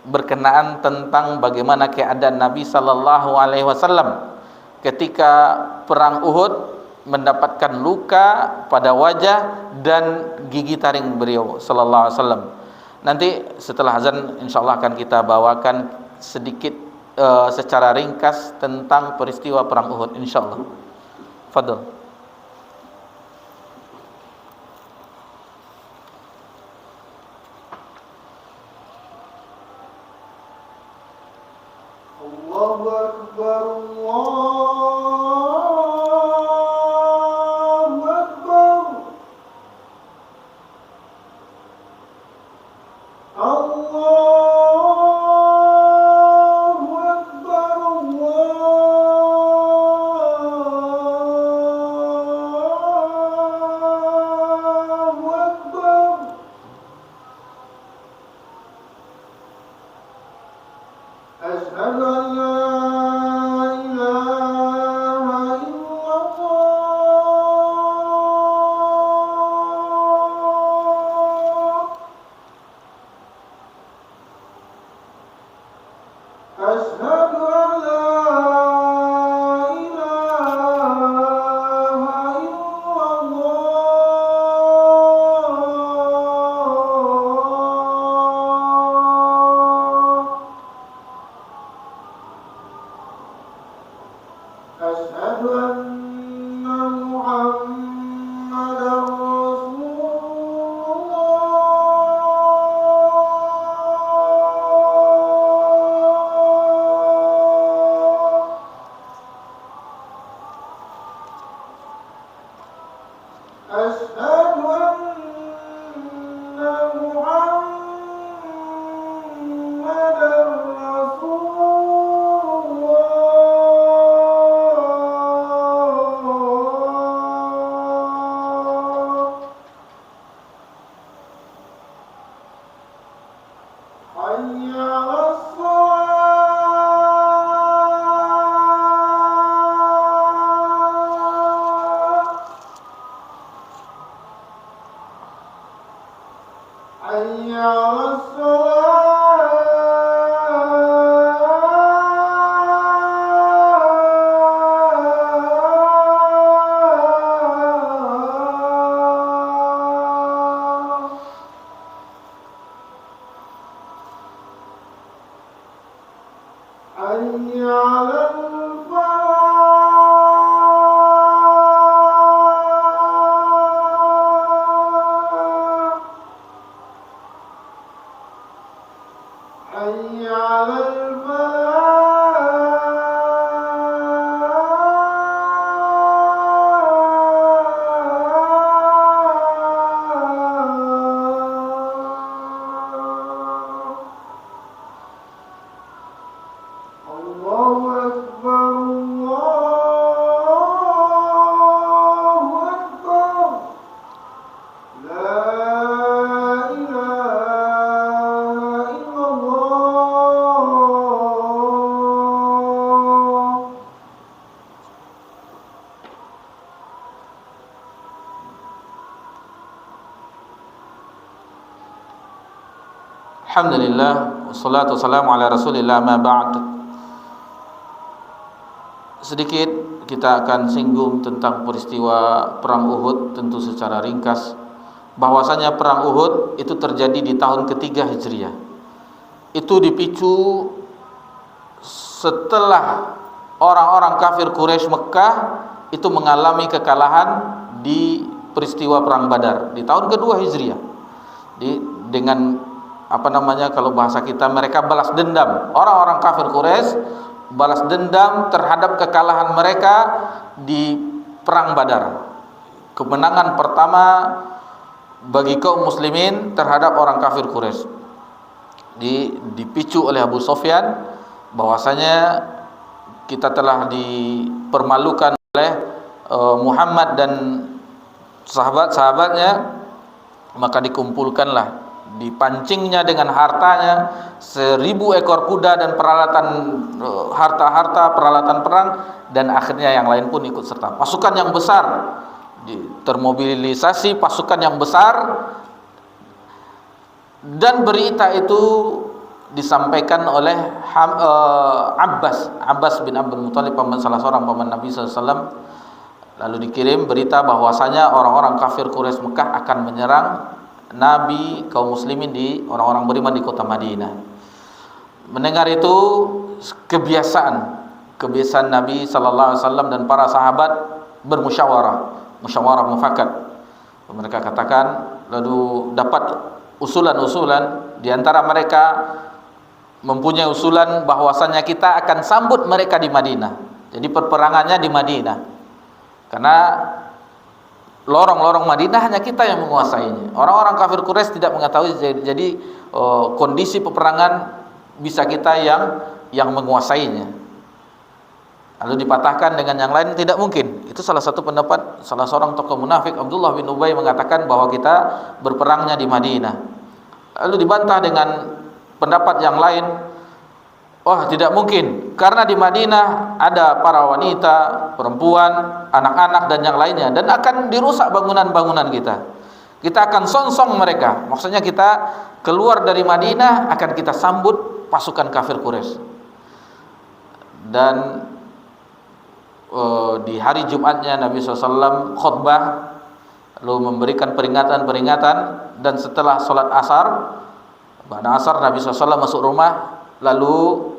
berkenaan tentang bagaimana keadaan Nabi sallallahu alaihi wasallam ketika perang Uhud, mendapatkan luka pada wajah dan gigi taring beliau sallallahu alaihi wasallam. Nanti setelah azan insyaallah akan kita bawakan sedikit secara ringkas tentang peristiwa perang Uhud insyaallah. Fadhil. Allahu Akbar, Allahu Akbar, Allahu Akbar, Allahu Akbar. Asyhadu an la ilaha illallah. Asyhadu an la ilaha illallah. Asyhadu anna Muhammadar Rasulullah. Asyhadu anna Muhammadar Rasulullah. Alhamdulillah, wassalatu wassalamu ala Rasulillah, ma ba'd. Sedikit kita akan singgung tentang peristiwa perang Uhud, tentu secara ringkas. Bahwasanya perang Uhud itu terjadi di tahun ketiga Hijriah. Itu dipicu setelah orang-orang kafir Quraisy Mekah itu mengalami kekalahan di peristiwa perang Badar di tahun kedua Hijriah. Dengan kalau bahasa kita, mereka balas dendam. Orang-orang kafir Quraisy balas dendam terhadap kekalahan mereka di perang Badar. Kemenangan pertama bagi kaum muslimin terhadap orang kafir Quraisy. Dipicu oleh Abu Sufyan bahwasanya kita telah dipermalukan oleh Muhammad dan sahabat-sahabatnya, maka dikumpulkanlah, dipancingnya dengan hartanya 1000 ekor kuda dan peralatan harta-harta peralatan perang, dan akhirnya yang lain pun ikut serta. Pasukan yang besar, termobilisasi pasukan yang besar, dan berita itu disampaikan oleh Abbas bin Abdul Muthalib, salah seorang paman Nabi SAW. Lalu dikirim berita bahwasanya orang-orang kafir Quraisy Mekah akan menyerang Nabi, kaum muslimin, di orang-orang beriman di kota Madinah. Mendengar itu, kebiasaan Nabi sallallahu alaihi wasallam dan para sahabat musyawarah mufakat. Mereka katakan, lalu dapat usulan di antara mereka mempunyai usulan bahwasanya kita akan sambut mereka di Madinah. Jadi perperangannya di Madinah. Karena lorong-lorong Madinah hanya kita yang menguasainya. Orang-orang kafir Quraisy tidak mengetahui, jadi kondisi peperangan bisa kita yang menguasainya. Lalu dipatahkan dengan yang lain, tidak mungkin. Itu salah satu pendapat salah seorang tokoh munafik, Abdullah bin Ubay, mengatakan bahwa kita berperangnya di Madinah. Lalu dibantah dengan pendapat yang lain, tidak mungkin, karena di Madinah ada para wanita, perempuan, anak-anak dan yang lainnya, dan akan dirusak bangunan-bangunan kita. Kita akan songsong mereka. Maksudnya kita keluar dari Madinah akan kita sambut pasukan kafir Quraisy. Dan di hari Jumatnya Nabi SAW khutbah, lalu memberikan peringatan, dan setelah sholat asar, pada asar Nabi SAW masuk rumah, lalu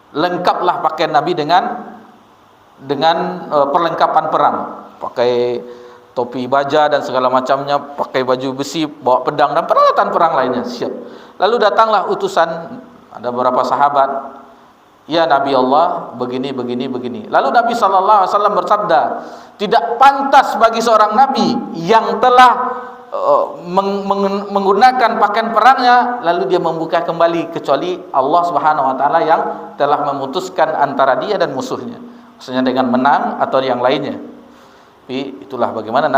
lengkaplah pakaian Nabi dengan perlengkapan perang, pakai topi baja dan segala macamnya, pakai baju besi, bawa pedang dan peralatan perang lainnya, siap. Lalu datanglah utusan, ada beberapa sahabat, ya Nabi Allah, begini. Lalu Nabi SAW bersabda, tidak pantas bagi seorang Nabi yang telah menggunakan pakaian perangnya lalu dia membuka kembali, kecuali Allah Subhanahu wa taala yang telah memutuskan antara dia dan musuhnya, maksudnya dengan menang atau yang lainnya. Tapi itulah bagaimana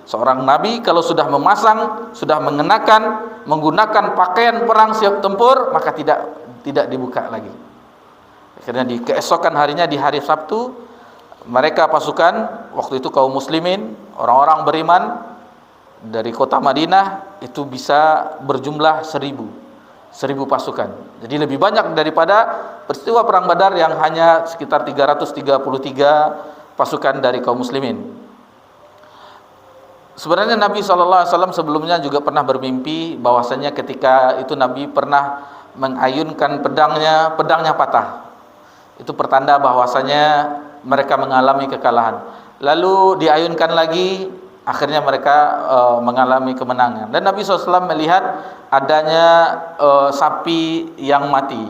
seorang nabi kalau sudah memasang, sudah menggunakan pakaian perang siap tempur, maka tidak dibuka lagi. Akhirnya di keesokan harinya, di hari Sabtu, mereka pasukan waktu itu kaum muslimin, orang-orang beriman dari kota Madinah itu bisa berjumlah 1000 pasukan. Jadi lebih banyak daripada peristiwa perang Badar yang hanya sekitar 333 pasukan dari kaum muslimin. Sebenarnya Nabi SAW sebelumnya juga pernah bermimpi bahwasanya ketika itu Nabi pernah mengayunkan pedangnya patah. Itu pertanda bahwasanya mereka mengalami kekalahan. Lalu diayunkan lagi, akhirnya mereka mengalami kemenangan. Dan Nabi SAW melihat adanya sapi yang mati.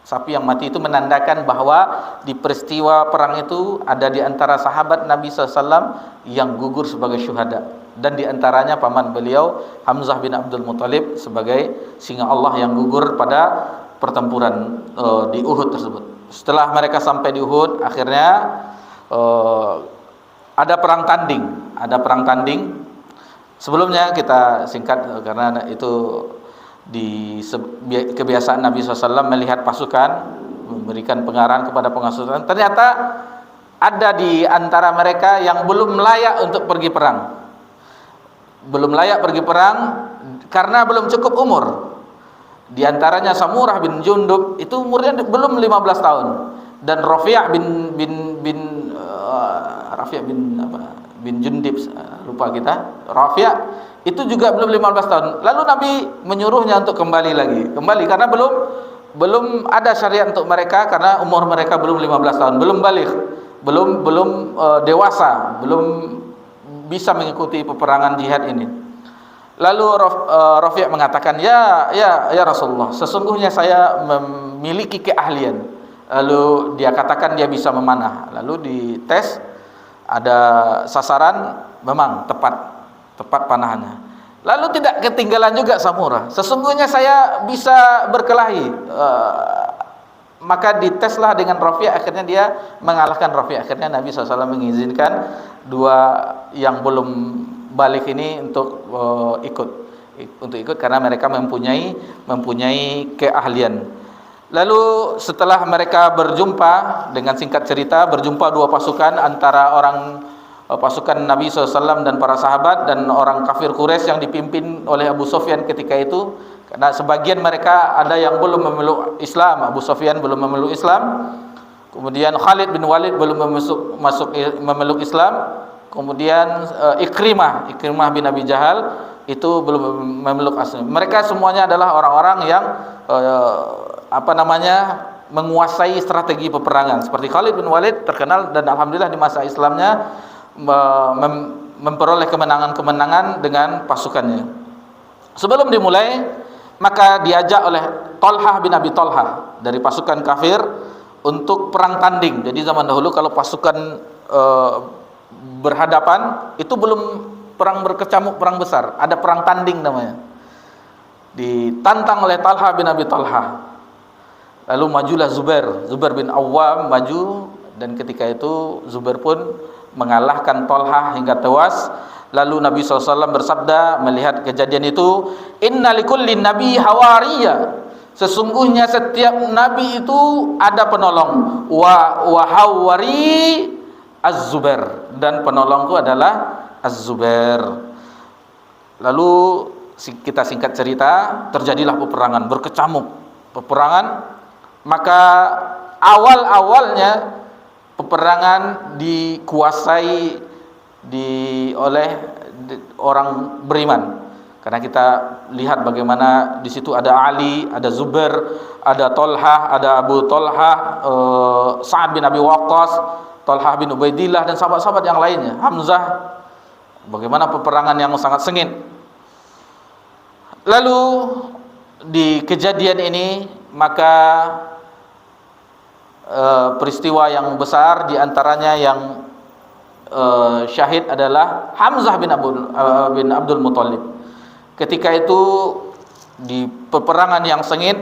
Sapi yang mati itu menandakan bahwa di peristiwa perang itu ada di antara sahabat Nabi SAW yang gugur sebagai syuhada. Dan di antaranya paman beliau Hamzah bin Abdul Muthalib sebagai singa Allah yang gugur pada pertempuran di Uhud tersebut. Setelah mereka sampai di Uhud, akhirnya ada perang tanding. Sebelumnya kita singkat karena itu kebiasaan Nabi SAW melihat pasukan, memberikan pengarahan kepada pengasuhan. Ternyata ada di antara mereka yang belum layak untuk pergi perang. Belum layak pergi perang karena belum cukup umur. Di antaranya Samurah bin Jundub itu umurnya belum 15 tahun, dan Rafi' bin bin Jundib, lupa kita, Rafi' itu juga belum 15 tahun. Lalu Nabi menyuruhnya untuk kembali karena belum ada syariat untuk mereka, karena umur mereka belum 15 tahun, belum baligh, belum dewasa, belum bisa mengikuti peperangan jihad ini. Lalu Rafi' mengatakan, ya Rasulullah, sesungguhnya saya memiliki keahlian. Lalu dia katakan dia bisa memanah. Lalu dites, ada sasaran, memang tepat panahannya. Lalu tidak ketinggalan juga Samurah, sesungguhnya saya bisa berkelahi. Maka diteslah dengan Rafi', akhirnya dia mengalahkan Rafi'. Akhirnya Nabi SAW mengizinkan dua yang belum balik ini untuk ikut karena mereka mempunyai keahlian. Lalu setelah mereka berjumpa, dengan singkat cerita, berjumpa dua pasukan antara pasukan Nabi SAW dan para sahabat dan orang kafir Quraisy yang dipimpin oleh Abu Sufyan ketika itu. Karena sebagian mereka ada yang belum memeluk Islam, Abu Sufyan belum memeluk Islam. Kemudian Khalid bin Walid belum memeluk Islam. Kemudian Ikrimah bin Abi Jahal itu belum memeluk Islam. Mereka semuanya adalah orang-orang yang menguasai strategi peperangan. Seperti Khalid bin Walid terkenal dan alhamdulillah di masa Islamnya memperoleh kemenangan dengan pasukannya. Sebelum dimulai, maka diajak oleh Talhah bin Abi Talhah dari pasukan kafir untuk perang tanding. Jadi zaman dahulu kalau pasukan berhadapan itu belum perang berkecamuk, perang besar, ada perang tanding namanya. Ditantang oleh Talha bin Abi Talha. Lalu majulah Zubair bin Awwam maju, dan ketika itu Zubair pun mengalahkan Talha hingga tewas. Lalu Nabi SAW bersabda melihat kejadian itu, inna likulli nabi hawariyah, sesungguhnya setiap nabi itu ada penolong. Wa hawari Az-Zubair, dan penolongku adalah Az-Zubair. Lalu kita singkat cerita, terjadilah peperangan, berkecamuk peperangan. Maka awalnya peperangan dikuasai oleh orang beriman. Karena kita lihat bagaimana di situ ada Ali, ada Zubair, ada Talha, ada Abu Talha, Sa'ad bin Abi Waqqas, Talha bin Ubaidillah, dan sahabat-sahabat yang lainnya, Hamzah. Bagaimana peperangan yang sangat sengit. Lalu di kejadian ini maka peristiwa yang besar, diantaranya yang syahid adalah Hamzah bin Abdul Muthalib. Ketika itu di peperangan yang sengit,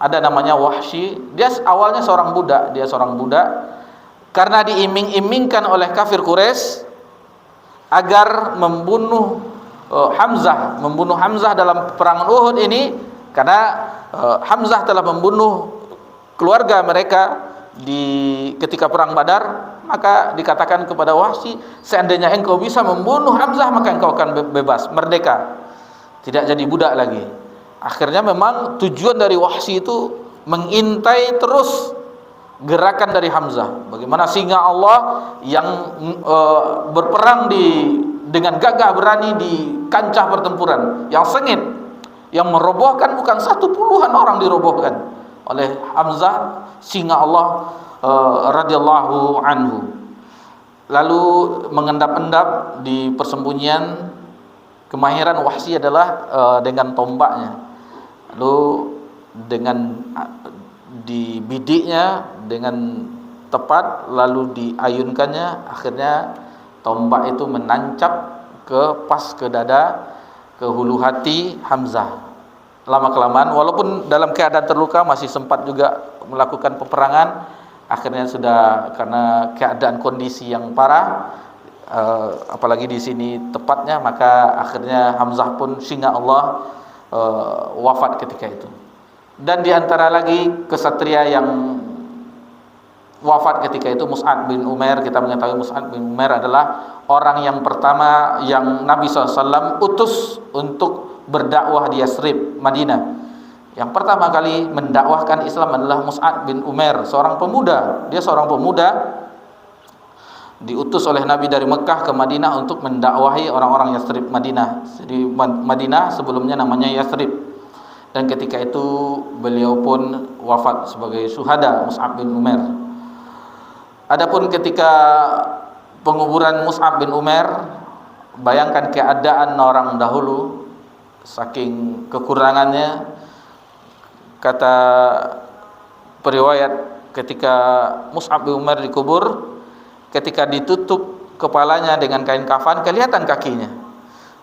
ada namanya Wahsy. Dia awalnya seorang budak, karena diiming-imingkan oleh kafir Quraisy agar membunuh Hamzah dalam peperangan Uhud ini, karena Hamzah telah membunuh keluarga mereka ketika perang Badar. Maka dikatakan kepada Wahsy, seandainya engkau bisa membunuh Hamzah, maka engkau akan bebas, merdeka, tidak jadi budak lagi. Akhirnya memang tujuan dari Wahsy itu mengintai terus gerakan dari Hamzah. Bagaimana singa Allah yang berperang dengan gagah berani di kancah pertempuran yang sengit, yang merobohkan bukan 10 orang dirobohkan oleh Hamzah, singa Allah radhiyallahu anhu. Lalu mengendap-endap di persembunyian. Kemahiran Wahsy adalah dengan tombaknya. Lalu dengan dibidiknya dengan tepat, lalu diayunkannya, akhirnya tombak itu menancap ke dada, ke hulu hati Hamzah. Lama-kelamaan, walaupun dalam keadaan terluka, masih sempat juga melakukan peperangan. Akhirnya sudah, karena keadaan kondisi yang parah, apalagi di sini tepatnya, maka akhirnya Hamzah pun singa Allah wafat ketika itu. Dan diantara lagi kesatria yang wafat ketika itu Mus'ab bin Umair. Kita mengetahui Mus'ab bin Umair adalah orang yang pertama yang Nabi SAW utus untuk berdakwah di Yasrib, Madinah. Yang pertama kali mendakwahkan Islam adalah Mus'ab bin Umair, seorang pemuda. Dia seorang pemuda diutus oleh Nabi dari Mekah ke Madinah untuk mendakwahi orang-orang Yathrib Madinah. Jadi Madinah sebelumnya namanya Yathrib. Dan ketika itu beliau pun wafat sebagai syuhada, Mus'ab bin Umair. Adapun ketika penguburan Mus'ab bin Umair, bayangkan keadaan orang dahulu, saking kekurangannya. Kata periwayat, ketika Mus'ab bin Umair dikubur, ketika ditutup kepalanya dengan kain kafan, kelihatan kakinya.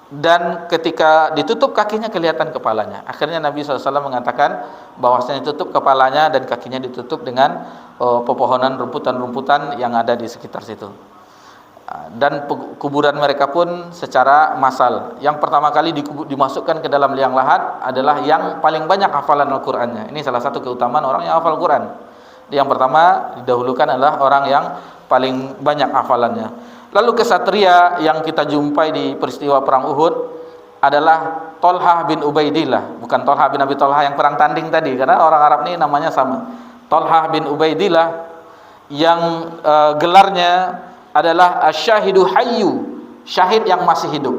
Dan ketika ditutup kakinya, kelihatan kepalanya. Akhirnya Nabi SAW mengatakan bahwasanya ditutup kepalanya dan kakinya ditutup dengan pepohonan, rumputan-rumputan yang ada di sekitar situ. Dan kuburan mereka pun secara massal. Yang pertama kali dimasukkan ke dalam liang lahat adalah yang paling banyak hafalan Al-Qur'annya. Ini salah satu keutamaan orang yang hafal Quran. Yang pertama didahulukan adalah orang yang paling banyak hafalannya. Lalu kesatria yang kita jumpai di peristiwa perang Uhud adalah Thalhah bin Ubaidillah, bukan Thalhah bin Abi Thalhah yang perang tanding tadi, karena orang Arab ini namanya sama. Thalhah bin Ubaidillah yang gelarnya adalah asyahidu hayyu, syahid yang masih hidup.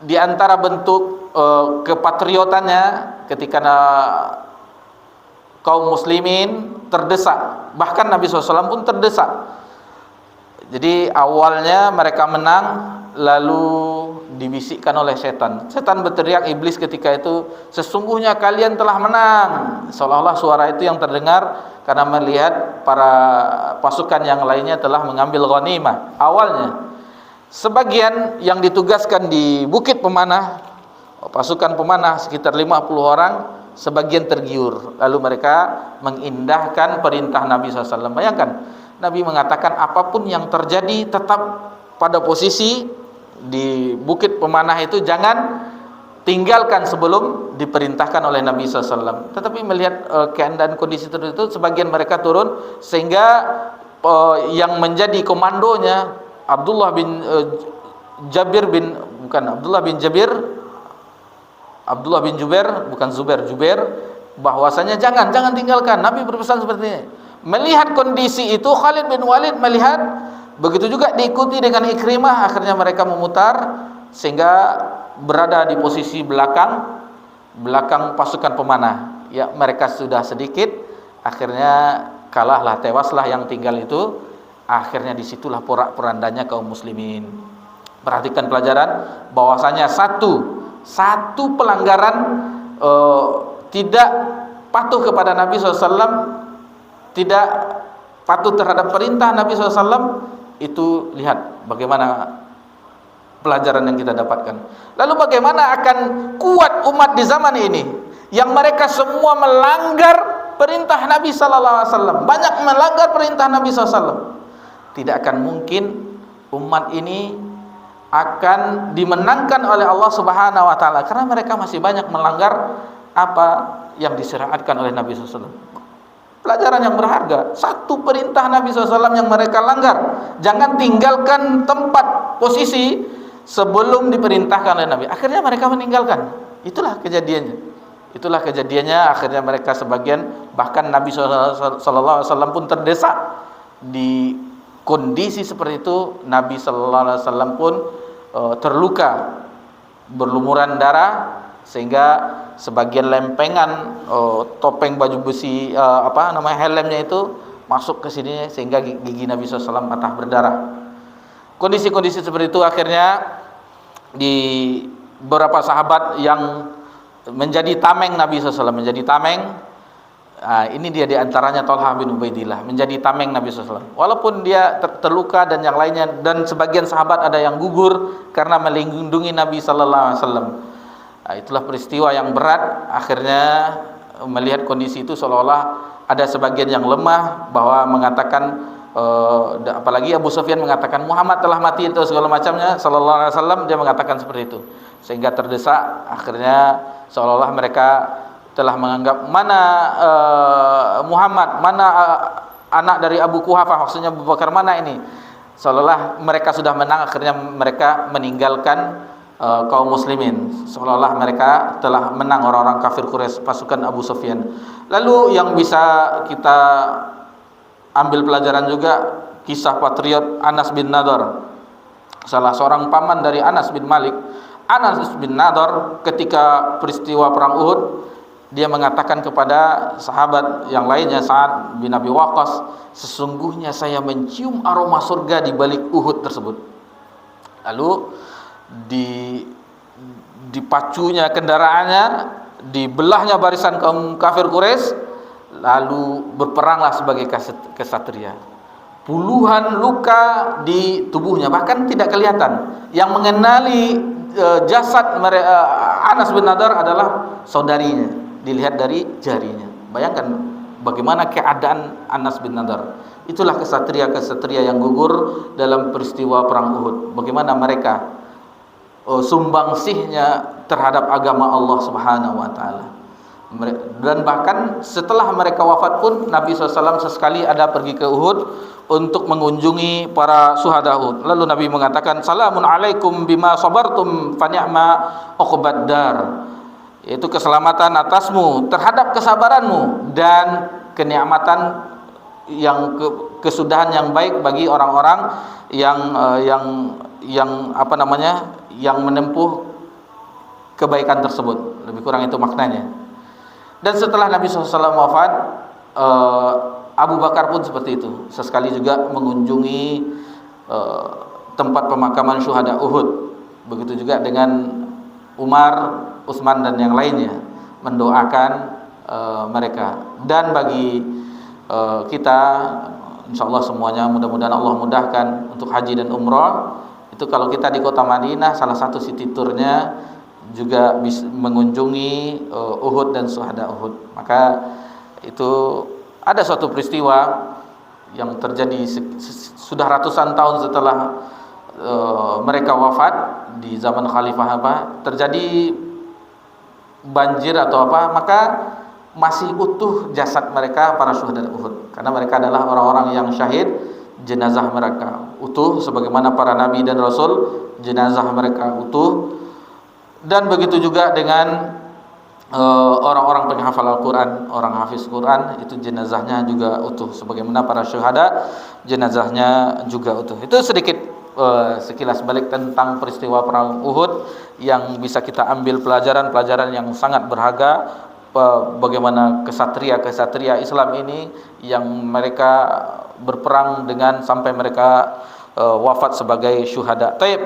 Di antara bentuk kepatriotannya ketika kaum muslimin terdesak, bahkan Nabi SAW pun terdesak. Jadi awalnya mereka menang, lalu dibisikkan oleh setan. Setan berteriak, iblis ketika itu, sesungguhnya kalian telah menang. Seolah-olah suara itu yang terdengar karena melihat para pasukan yang lainnya telah mengambil ghanimah. Awalnya sebagian yang ditugaskan di Bukit Pemanah, pasukan pemanah sekitar 50 orang, sebagian tergiur. Lalu mereka mengindahkan perintah Nabi SAW. Bayangkan, Nabi mengatakan apapun yang terjadi tetap pada posisi di Bukit Pemanah itu, jangan tinggalkan sebelum diperintahkan oleh Nabi SAW. Tetapi melihat keadaan kondisi tertentu, sebagian mereka turun, sehingga yang menjadi komandonya Abdullah bin Jubair, bukan Zubair, bahwasanya jangan tinggalkan. Nabi berpesan seperti ini. Melihat kondisi itu, Khalid bin Walid melihat, begitu juga diikuti dengan Ikrimah. Akhirnya mereka memutar sehingga berada di posisi belakang pasukan pemanah. Ya, mereka sudah sedikit, akhirnya kalahlah, tewaslah yang tinggal itu. Akhirnya disitulah porak-porandanya kaum muslimin. Perhatikan pelajaran bahwasanya satu pelanggaran tidak patuh kepada Nabi SAW, tidak patuh terhadap perintah Nabi SAW, itu lihat bagaimana pelajaran yang kita dapatkan. Lalu bagaimana akan kuat umat di zaman ini yang mereka semua melanggar perintah Nabi SAW, banyak melanggar perintah Nabi SAW. Tidak akan mungkin umat ini akan dimenangkan oleh Allah Subhanahu wa taala, karena mereka masih banyak melanggar apa yang disyariatkan oleh Nabi SAW. Pelajaran yang berharga, satu perintah Nabi SAW yang mereka langgar, jangan tinggalkan tempat posisi sebelum diperintahkan oleh Nabi. Akhirnya mereka meninggalkan. Itulah kejadiannya. Akhirnya mereka sebagian, bahkan Nabi SAW pun terdesak. Di kondisi seperti itu, Nabi SAW pun terluka, berlumuran darah, sehingga sebagian lempengan topeng baju besi helmnya itu masuk ke sini, sehingga gigi Nabi SAW patah berdarah. Kondisi-kondisi seperti itu akhirnya di beberapa sahabat yang menjadi tameng Nabi SAW, menjadi tameng. Ini dia diantaranya Thalhah bin Ubaidillah, menjadi tameng Nabi SAW. Walaupun dia terluka dan yang lainnya, dan sebagian sahabat ada yang gugur karena melindungi Nabi SAW. Itulah peristiwa yang berat. Akhirnya melihat kondisi itu, seolah-olah ada sebagian yang lemah, bahwa mengatakan, apalagi Abu Sufyan mengatakan Muhammad telah mati atau segala macamnya, sallallahu alaihi wasallam, dia mengatakan seperti itu, sehingga terdesak. Akhirnya seolah-olah mereka telah menganggap mana Muhammad, mana anak dari Abu Quhafah, maksudnya Abu Bakar, mana ini, seolah-olah mereka sudah menang. Akhirnya mereka meninggalkan kaum muslimin, seolah-olah mereka telah menang orang-orang kafir Quraisy, pasukan Abu Sufyan. Lalu yang bisa kita ambil pelajaran juga kisah patriot Anas bin Nadhr, salah seorang paman dari Anas bin Malik. Anas bin Nadhr ketika peristiwa perang Uhud, dia mengatakan kepada sahabat yang lainnya, Sa'ad bin Abi Waqqas, sesungguhnya saya mencium aroma surga di balik Uhud tersebut. Lalu dipacunya kendaraannya, dibelahnya barisan kaum kafir Quraisy, lalu berperanglah sebagai kesatria. Puluhan luka di tubuhnya, bahkan tidak kelihatan. Yang mengenali jasad Anas bin Nadhr adalah saudarinya, dilihat dari jarinya. Bayangkan bagaimana keadaan Anas bin Nadhr. Itulah kesatria-kesatria yang gugur dalam peristiwa perang Uhud. Bagaimana mereka sumbangsihnya terhadap agama Allah Subhanahu wa taala. Dan bahkan setelah mereka wafat pun Nabi SAW sesekali ada pergi ke Uhud untuk mengunjungi para syuhada Uhud. Lalu Nabi mengatakan, salamun alaikum bima sabartum fa ni'ma uqbad dar, yaitu keselamatan atasmu terhadap kesabaranmu dan kenikmatan yang kesudahan yang baik bagi orang-orang yang apa namanya, yang menempuh kebaikan tersebut. Lebih kurang itu maknanya. Dan setelah Nabi SAW wafat, Abu Bakar pun seperti itu, sesekali juga mengunjungi tempat pemakaman syuhada Uhud. Begitu juga dengan Umar, Utsman dan yang lainnya, mendoakan mereka. Dan bagi kita, insyaallah semuanya, mudah-mudahan Allah mudahkan untuk haji dan umrah. Itu kalau kita di kota Madinah, salah satu city tournya juga bisa mengunjungi Uhud dan syuhada Uhud. Maka itu ada suatu peristiwa yang terjadi sudah ratusan tahun setelah mereka wafat, di zaman Khalifah terjadi banjir atau apa, maka masih utuh jasad mereka, para syuhada Uhud, karena mereka adalah orang-orang yang syahid. Jenazah mereka utuh sebagaimana para nabi dan rasul, jenazah mereka utuh. Dan begitu juga dengan orang-orang penghafal Al-Quran, orang hafiz Quran, itu jenazahnya juga utuh sebagaimana para syuhada, jenazahnya juga utuh. Itu sedikit sekilas balik tentang peristiwa perang Uhud yang bisa kita ambil pelajaran yang sangat berharga, bagaimana kesatria Islam ini yang mereka berperang dengan sampai mereka wafat sebagai syuhada. Taib,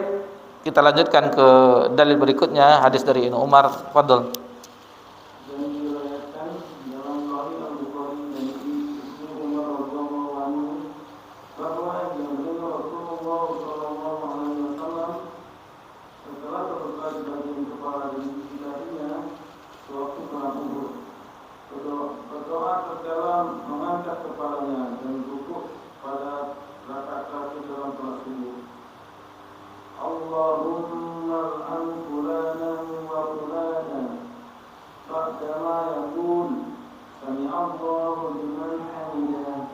kita lanjutkan ke dalil berikutnya, hadis dari Ibnu Umar. Fadhil. Dan diriwayatkan dalam Sahih Al-Bukhari dari Ibnu Umar radhiyallahu anhu bahwa dia mendengar Rasulullah sallallahu alaihi wasallam setelah terluka di bagian kepala dan sisi kakinya sewaktu perang Uhud, berdoa tatkala mengangkat kepalanya dan rukuk pada rakaat terakhir dalam salat subuh. Allahumma al'an fulanan wa fulanan ba'dama yaqul sami'allahu liman hamidah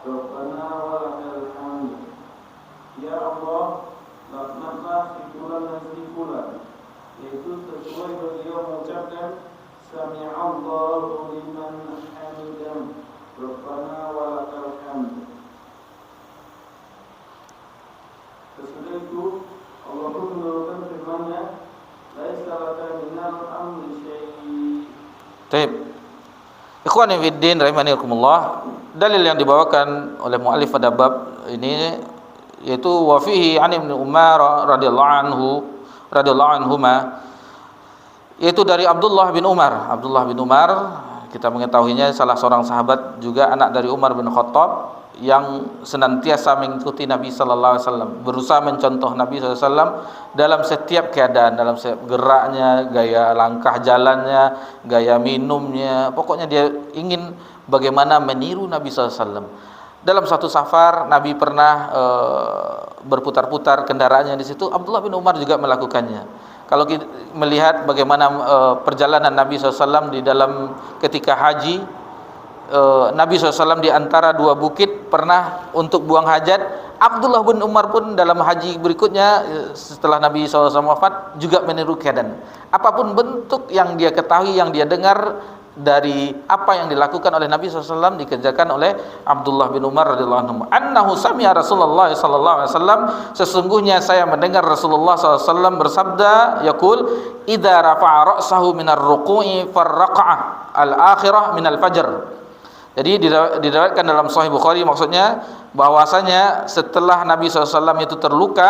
rabbana wa lakal hamd. Ya Allah, laknatlah si fulan dan si fulan, yaitu sesuai beliau mengucapkan sami'allahu liman hamidah rabbana wa lakal hamd. Sesudah itu Allah pun menurunkan firman-Nya, laisa laka minal amri syai'. Baik. Ikhwani fiddin rahimanillah, dalil yang dibawakan oleh muallif pada bab ini yaitu wa fihi an Ibnu Umar radhiyallahu anhuma, yaitu dari Abdullah bin Umar. Abdullah bin Umar, kita mengetahuinya salah seorang sahabat juga, anak dari Umar bin Khattab, yang senantiasa mengikuti Nabi sallallahu alaihi wasallam, berusaha mencontoh Nabi sallallahu alaihi wasallam dalam setiap keadaan, dalam setiap geraknya, gaya langkah jalannya, gaya minumnya. Pokoknya dia ingin bagaimana meniru Nabi sallallahu alaihi wasallam. Dalam satu safar Nabi pernah berputar-putar kendaraannya di situ, Abdullah bin Umar juga melakukannya. Kalau kita melihat bagaimana perjalanan Nabi SAW di dalam ketika haji, Nabi SAW di antara dua bukit pernah untuk buang hajat. Abdullah bin Umar pun dalam haji berikutnya setelah Nabi SAW wafat juga meniru keadaan. Apapun bentuk yang dia ketahui, yang dia dengar dari apa yang dilakukan oleh Nabi SAW dikerjakan oleh Abdullah bin Umar radhiyallahu anhu. Annahu sami'a Rasulullah sallallahu alaihi wasallam, sesungguhnya saya mendengar Rasulullah SAW bersabda, yaqul idza rafa'a ra'sahu minar ruku'i farraqa'ah al-akhirah minal fajr. Jadi diriwayatkan dalam Sahih Bukhari, maksudnya bahwasanya setelah Nabi SAW itu terluka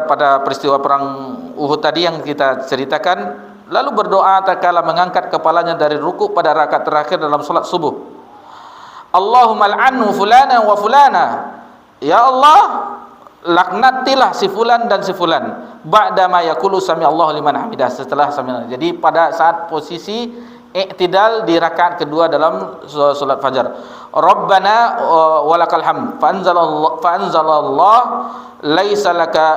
pada peristiwa perang Uhud tadi yang kita ceritakan, lalu berdoa tatkala mengangkat kepalanya dari ruku pada rakaat terakhir dalam salat subuh. Allahumma al'anhu fulana wa fulana. Ya Allah, laknatilah si fulan dan si fulan. Ba'da ma yaqulu sami Allahu liman hamidah, setelah sami. Jadi pada saat posisi i'tidal di rakaat kedua dalam salat fajar. Rabbana walakal hamd. Fa anzalallah laisa laka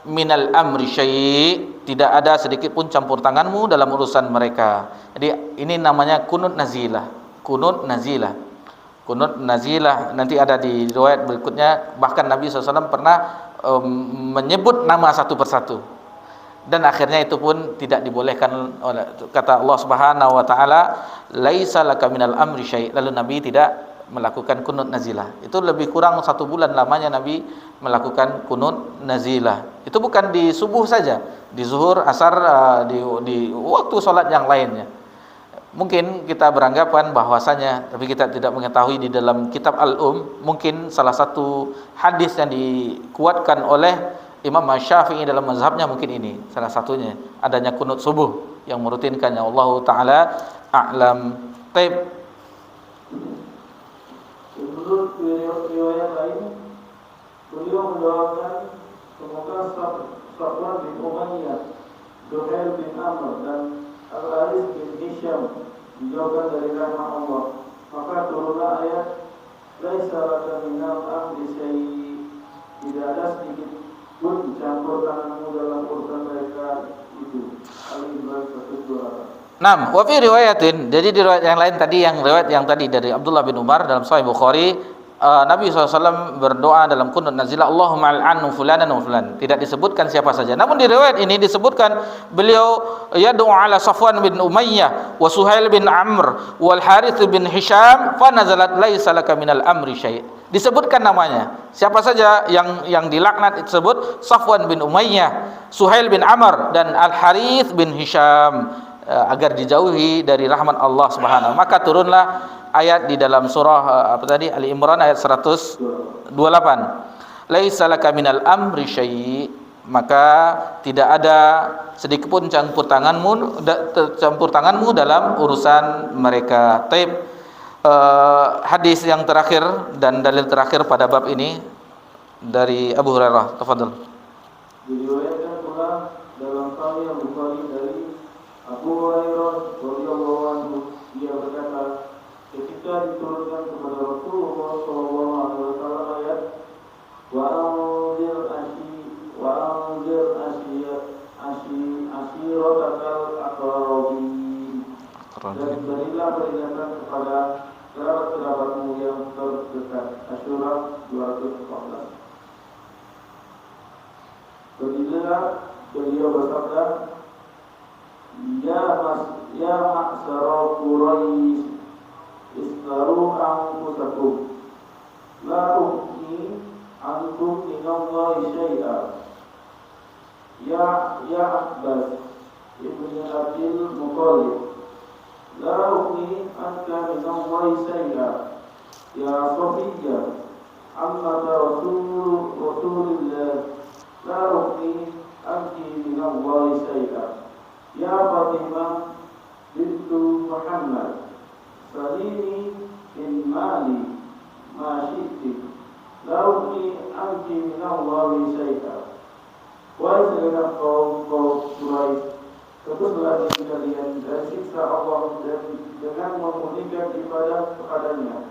minal amri syai', tidak ada sedikit pun campur tanganmu dalam urusan mereka. Jadi ini namanya kunut nazilah. Kunut nazilah. Kunut nazilah nanti ada di riwayat berikutnya, bahkan Nabi SAW pernah menyebut nama satu persatu. Dan akhirnya itu pun tidak dibolehkan oleh, kata Allah Subhanahu wa taala, laisa laka minal amri syai'. Lalu Nabi tidak melakukan kunut nazilah. Itu lebih kurang 1 bulan lamanya Nabi melakukan kunut nazilah. Itu bukan di subuh saja, di zuhur, asar, di waktu salat yang lainnya. Mungkin kita beranggapan bahwasanya, tapi kita tidak mengetahui di dalam kitab Al-Um, mungkin salah satu hadis yang dikuatkan oleh Imam Syafi'i dalam mazhabnya mungkin ini salah satunya, adanya kunut subuh yang merutinkannya. Allah taala a'lam. Taib. Menurut riwayat lain, beliau mendoakan semoga Safwan bin Umayyah, Zuhair bin Amr dan Al-Harits bin Hisham dijauhkan dari rahmat Allah. Maka turunlah ayat laisa laka minal amri syai', tidak ada sedikit pun campur tanganmu dalam urusan mereka itu. Al-Imran 128. Nah, wa fi riwayatin, jadi di riwayat yang lain tadi, yang riwayat yang tadi dari Abdullah bin Umar dalam Sahih Bukhari, Nabi SAW berdoa dalam kunut nazilah, Allahumma al'anhu fulanan wa fulan. Tidak disebutkan siapa saja. Namun di riwayat ini disebutkan beliau yad'u ala Safwan bin Umayyah wa Suhail bin Amr wal Harits bin Hisham fa nazalat laisa laka minal amri syai'. Disebutkan namanya. Siapa saja yang dilaknat disebut Safwan bin Umayyah, Suhail bin Amr dan Al Harits bin Hisham, agar dijauhi dari rahmat Allah Subhanahu. Maka turunlah ayat di dalam surah Ali Imran ayat 128. Laisa laka minal amri syai', maka tidak ada sedikit pun campur tanganmu dalam urusan mereka. Taib. Hadis yang terakhir dan dalil terakhir pada bab ini dari Abu Hurairah. Tafadhal. Diriwayatkan pula dalam Sahih Bukhari dari Abu Hurairah radhiyallahu anhu, dia berkata, ketika diturunkan kepada Rasulullah sallallahu alaihi wasallam ayat wa anzir ashiratakal aqrabin, dan berilah peringatan kepada kerabat-kerabatmu yang terdekat. Asyura 214. Beginilah beliau bersabda, Ya ma'syara Quraisy, istaru anfusakum, la ughni ankum minallahi syai'a. Ya Abbas ibn Abdul Muttalib, la ughni anka minallahi syai'a. Ya Safiyyah ammata Rasulillah, la ughni anki minallahi syai'a. Ya Fatimah bintu Muhammad, salini min mali ma syi'ti, la ughni anki minallahi syai'a. Wahai sekalian kaum Quraisy, tetaplah diri kalian dari siksa Allah dan dengan memurnikan ibadah kepadanya.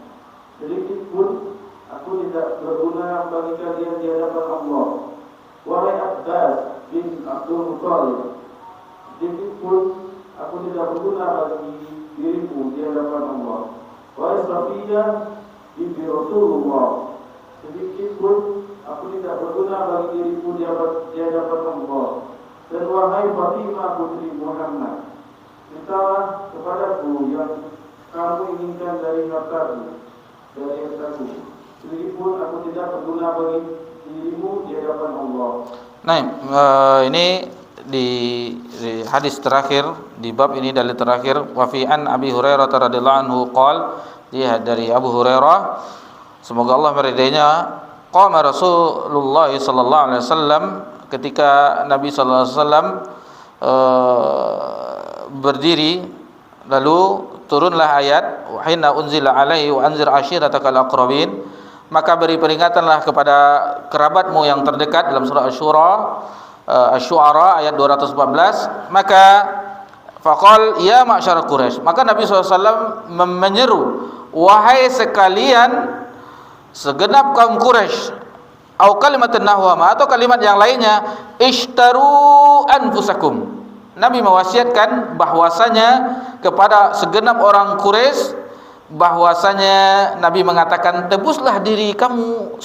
Sedikit pun aku tidak berguna bagi kalian di hadapan Allah. Wahai Abbas bin Abdul Muttalib, sedikit pun aku tidak berguna bagi dirimu di hadapan Allah. Wahai Safiyah binti Rasulullah, sedikit pun aku tidak berguna bagi diriku di hadapan Allah. Dan wahai Fatimah putri Muhammad, mintalah kepadaku yang kamu inginkan dari hartaku, dari hartaku. Sedikit pun aku tidak berguna bagi dirimu di hadapan Allah. Nah, ini di hadis terakhir di bab ini, dalil terakhir, wa fi an Abi Hurairah radhiyallahu anhu qol, dia dari Abu Hurairah semoga Allah meridainya, qama Rasulullah sallallahu alaihi wasallam, ketika Nabi sallallahu alaihi wasallam berdiri, lalu turunlah ayat wa hina unzila alaihi wa anzir ashiratakal aqrabin, maka beri peringatanlah kepada kerabatmu yang terdekat, dalam surah Asy-Syu'ara ayat 214. Maka faqal ya ma'syar Quraisy, maka Nabi SAW menyeru, wahai sekalian segenap kaum Quraisy, au kalimatan nahwa, atau kalimat yang lainnya, ishtaru anfusakum. Nabi mewasiatkan bahwasanya kepada segenap orang Quraisy, bahwasanya Nabi mengatakan, tebuslah diri kamu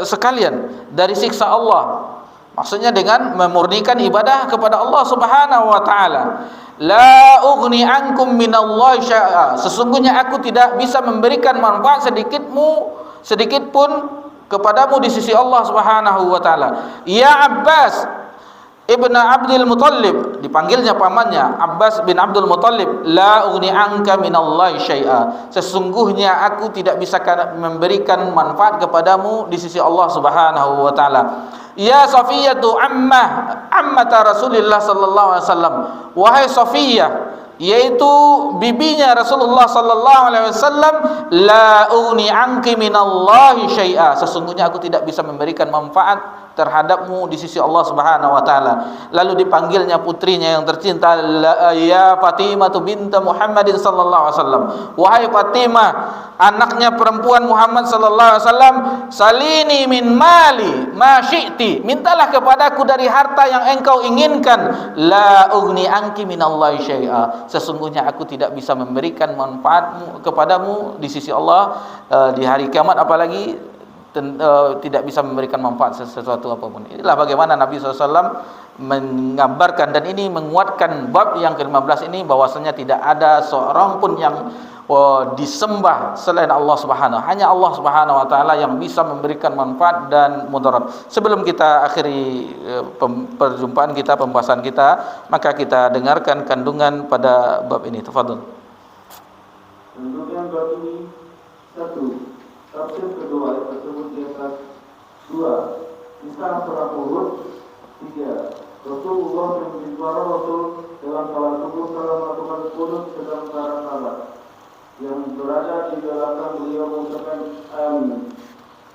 sekalian dari siksa Allah. Maksudnya dengan memurnikan ibadah kepada Allah Subhanahu wa taala. La ughni ankum minallahi syai'a, sesungguhnya aku tidak bisa memberikan manfaat sedikit pun kepadamu di sisi Allah Subhanahu wa taala. Ya Abbas Ibn Abdul Muttalib, dipanggilnya pamannya Abbas bin Abdul Muttalib, la ughni anka minallahi syai'a, sesungguhnya aku tidak bisa memberikan manfaat kepadamu di sisi Allah Subhanahu wa taala. Ya Safiyatu ammata Rasulullah sallallahu alaihi wasallam, wahai Safiyah, yaitu bibinya Rasulullah sallallahu alaihi wasallam, la ughni anki minallahi syai'a, sesungguhnya aku tidak bisa memberikan manfaat terhadapmu di sisi Allah Subhanahu wa taala. Lalu dipanggilnya putrinya yang tercinta, ya Fatimah binti Muhammadin sallallahu alaihi wasallam, wahai Fatimah, anaknya perempuan Muhammad sallallahu alaihi wasallam, salini min mali ma syi'ti, mintalah kepadaku dari harta yang engkau inginkan, la ughni anki minallahi syai'a, sesungguhnya aku tidak bisa memberikan manfaatmu kepadamu di sisi Allah di hari kiamat, apalagi tidak bisa memberikan manfaat sesuatu apapun. Inilah bagaimana Nabi SAW menggambarkan, dan ini menguatkan bab yang ke-15 ini, bahwasanya tidak ada seorang pun yang disembah selain Allah Subhanahu, hanya Allah Subhanahu wa taala yang bisa memberikan manfaat dan mudarat. Sebelum kita akhiri perjumpaan kita, pembahasan kita, maka kita dengarkan kandungan pada bab ini. Tafadhol. Kandungan bab ini: 1. Tafsir kedua ayat tersebut di atas. 2. Kisah perang Uhud. 3. Rasulullah memimpin para Rasul dalam salat subuh telah melakukan qunut sedang para sahabat yang berada di belakang beliau mengucapkan amin.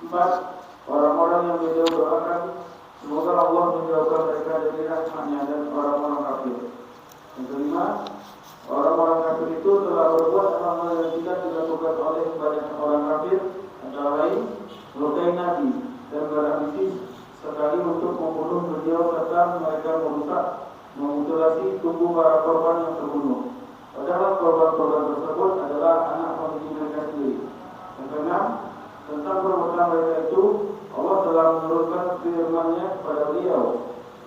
4. Orang-orang yang beliau doakan semoga Allah menjauhkan mereka dari rahmatnya dan orang-orang kafir. Yang 5. Orang-orang kafir itu telah berbuat amal yang tidak dilakukan oleh banyak orang kafir, antara lain melukai Nabi dan berambisi sekali untuk membunuh beliau, serta mereka merusak, memutilasi tubuh para korban yang terbunuh. Padahal korban-korban tersebut adalah anak pemimpin mereka sendiri. Yang keenam, tentang perbuatan mereka itu, Allah telah menurunkan firman-Nya kepada beliau,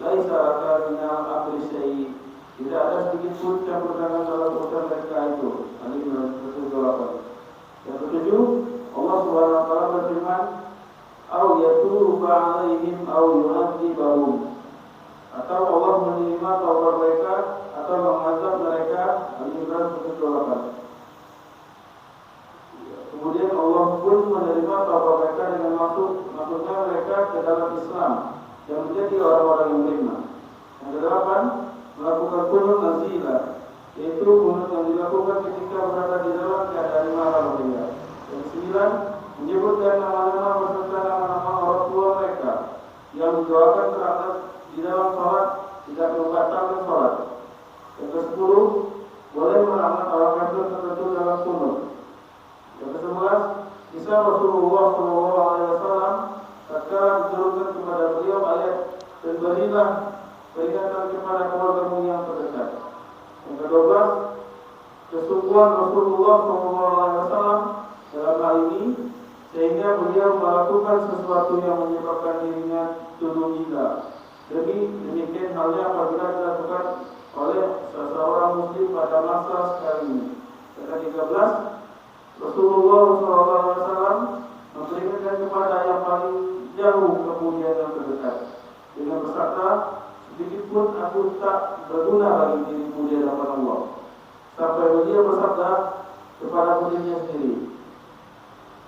laisa laka minal amri syai', tidak ada sedikit pun campur tangan dalam urusan mereka itu. Al-Imran 128. Yang ketujuh, Allah Subhanahu wa taala berfirman, au yatubu alaihim au yu'adzibahum, atau Allah menerima taubat mereka atau mengazab mereka. Al-Imran 128. Kemudian Allah pun menerima taubat mereka dengan maksudnya mereka ke dalam Islam dan menjadi orang-orang yang beriman. Yang kedelapan, melakukan qunut nazilah, yaitu qunut yang dilakukan ketika berada di dalam keadaan marah bahaya. Yang 9, menyebutkan nama-nama beserta nama-nama orang tua mereka yang mendoakan terhadap di dalam salat, tidak membatalkan salat. Yang ke-10, boleh melaknat orang kafir tertentu dalam qunut. Yang ke-11, kisah Rasulullah SAW tatkala diturunkan kepada beliau ayat, dan berilah peringatan kepada keluargamu yang terdekat. Yang ke-12, kesungguhan Rasulullah SAW dalam hal ini, sehingga beliau melakukan sesuatu yang menyebabkan dirinya tuduh gila. Demikian halnya apabila dilakukan oleh seseorang muslim pada masa sekarang ini. Kata 13, Rasulullah SAW memberikan kepada yang paling jauh kemudian yang terdekat dengan bersabda, sedikit pun aku tak berguna bagi dirimu di hadapan Allah. Sampai beliau bersabda kepada putrinya sendiri,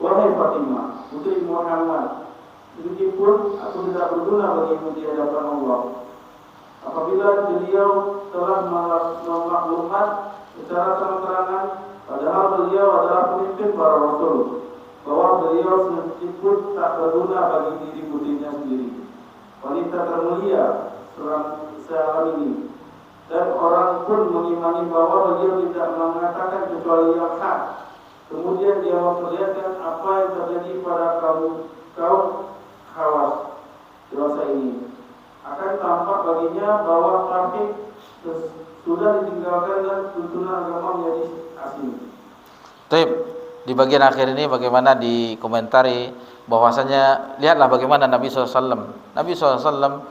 wahai Fatimah, putri Muhammad, sedikit pun aku tidak berguna bagimu di hadapan Allah. Apabila beliau telah memaklumat secara terang-terangan, padahal beliau adalah pemimpin para rasul, bahwa beliau sedikit pun tak berguna bagi diri putrinya sendiri, wanita termulia sealam ini. Dan orang pun mengimani bahwa beliau tidak mengatakan kecuali yang hak. Kemudian dia memperlihatkan apa yang terjadi pada kaum Khawas dewasa ini. Akan tampak baginya bahwa tauhid sudah ditinggalkan dan tuntunan agama menjadi asing. Baik, di bagian akhir ini bagaimana dikomentari bahwasanya lihatlah bagaimana Nabi SAW. Nabi SAW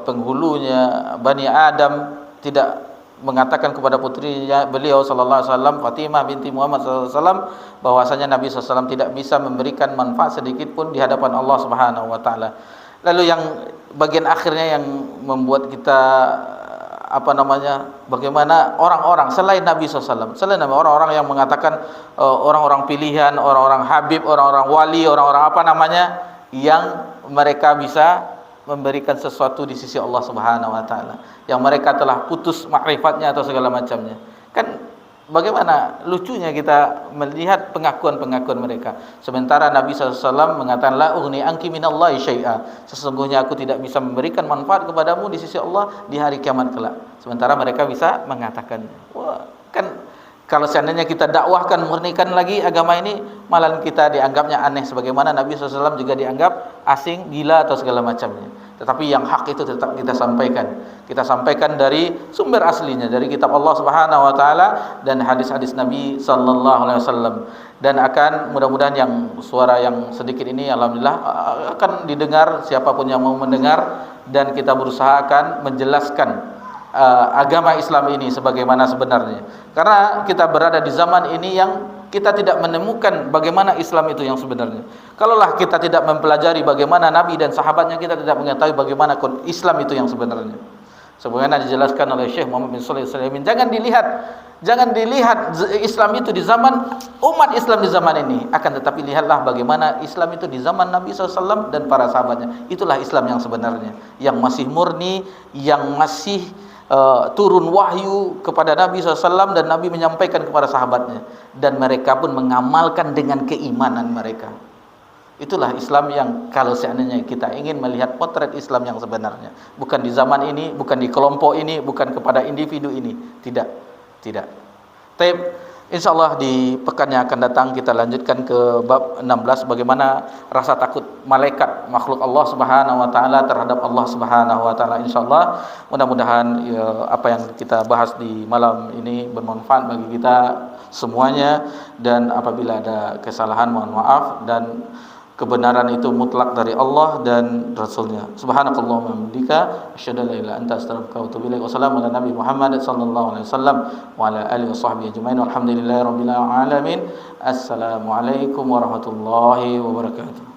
penghulunya Bani Adam tidak mengatakan kepada putrinya beliau sallallahu alaihi wasallam Fatimah binti Muhammad sallallahu alaihi wasallam bahwasanya Nabi SAW tidak bisa memberikan manfaat sedikit pun di hadapan Allah Subhanahu wa taala. Lalu yang bagian akhirnya yang membuat kita bagaimana orang-orang selain Nabi SAW, selain orang-orang yang mengatakan orang-orang pilihan, orang-orang habib, orang-orang wali, orang-orang yang mereka bisa memberikan sesuatu di sisi Allah Subhanahu wa taala, yang mereka telah putus makrifatnya atau segala macamnya. Kan bagaimana lucunya kita melihat pengakuan-pengakuan mereka, sementara Nabi SAW mengatakan la ughni anki minallahi syai'a, sesungguhnya aku tidak bisa memberikan manfaat kepadamu di sisi Allah di hari kiamat kelak. Sementara mereka bisa mengatakannya. Wah, kan kalau seandainya kita dakwahkan, murnikan lagi agama ini, malah kita dianggapnya aneh, sebagaimana Nabi SAW juga dianggap asing, gila atau segala macamnya. Tetapi yang hak itu tetap kita sampaikan. Kita sampaikan dari sumber aslinya, dari kitab Allah Subhanahu wa taala dan hadis-hadis Nabi sallallahu alaihi wasallam. Dan akan mudah-mudahan yang suara yang sedikit ini alhamdulillah akan didengar siapapun yang mau mendengar, dan kita berusaha akan menjelaskan agama Islam ini sebagaimana sebenarnya. Karena kita berada di zaman ini yang kita tidak menemukan bagaimana Islam itu yang sebenarnya. Kalaulah kita tidak mempelajari bagaimana Nabi dan sahabatnya, kita tidak mengetahui bagaimana Islam itu yang sebenarnya. Sebagaimana dijelaskan oleh Syekh Muhammad bin Shalih Al-Utsaimin, jangan dilihat Islam itu di zaman umat Islam di zaman ini, akan tetapi lihatlah bagaimana Islam itu di zaman Nabi SAW dan para sahabatnya. Itulah Islam yang sebenarnya, yang masih murni, yang masih turun wahyu kepada Nabi SAW dan Nabi menyampaikan kepada sahabatnya, dan mereka pun mengamalkan dengan keimanan mereka. Itulah Islam yang kalau seandainya kita ingin melihat potret Islam yang sebenarnya, bukan di zaman ini, bukan di kelompok ini, bukan kepada individu ini, tidak. Tapi insyaallah di pekan yang akan datang kita lanjutkan ke bab 16, bagaimana rasa takut malaikat makhluk Allah Subhanahu wa taala terhadap Allah Subhanahu wa taala. Insyaallah mudah-mudahan apa yang kita bahas di malam ini bermanfaat bagi kita semuanya, dan apabila ada kesalahan mohon maaf, dan kebenaran itu mutlak dari Allah dan Rasulnya. Subhanakallahumma wa bihamdika asyhadu an la ilaha illa anta astaghfiruka wa atubu ilaik. Wassalamu ala nabi Muhammad sallallahu alaihi wasallam wa ala alihi washabbihi ajmain. Walhamdulillahirabbil alamin. Assalamualaikum warahmatullahi wabarakatuh.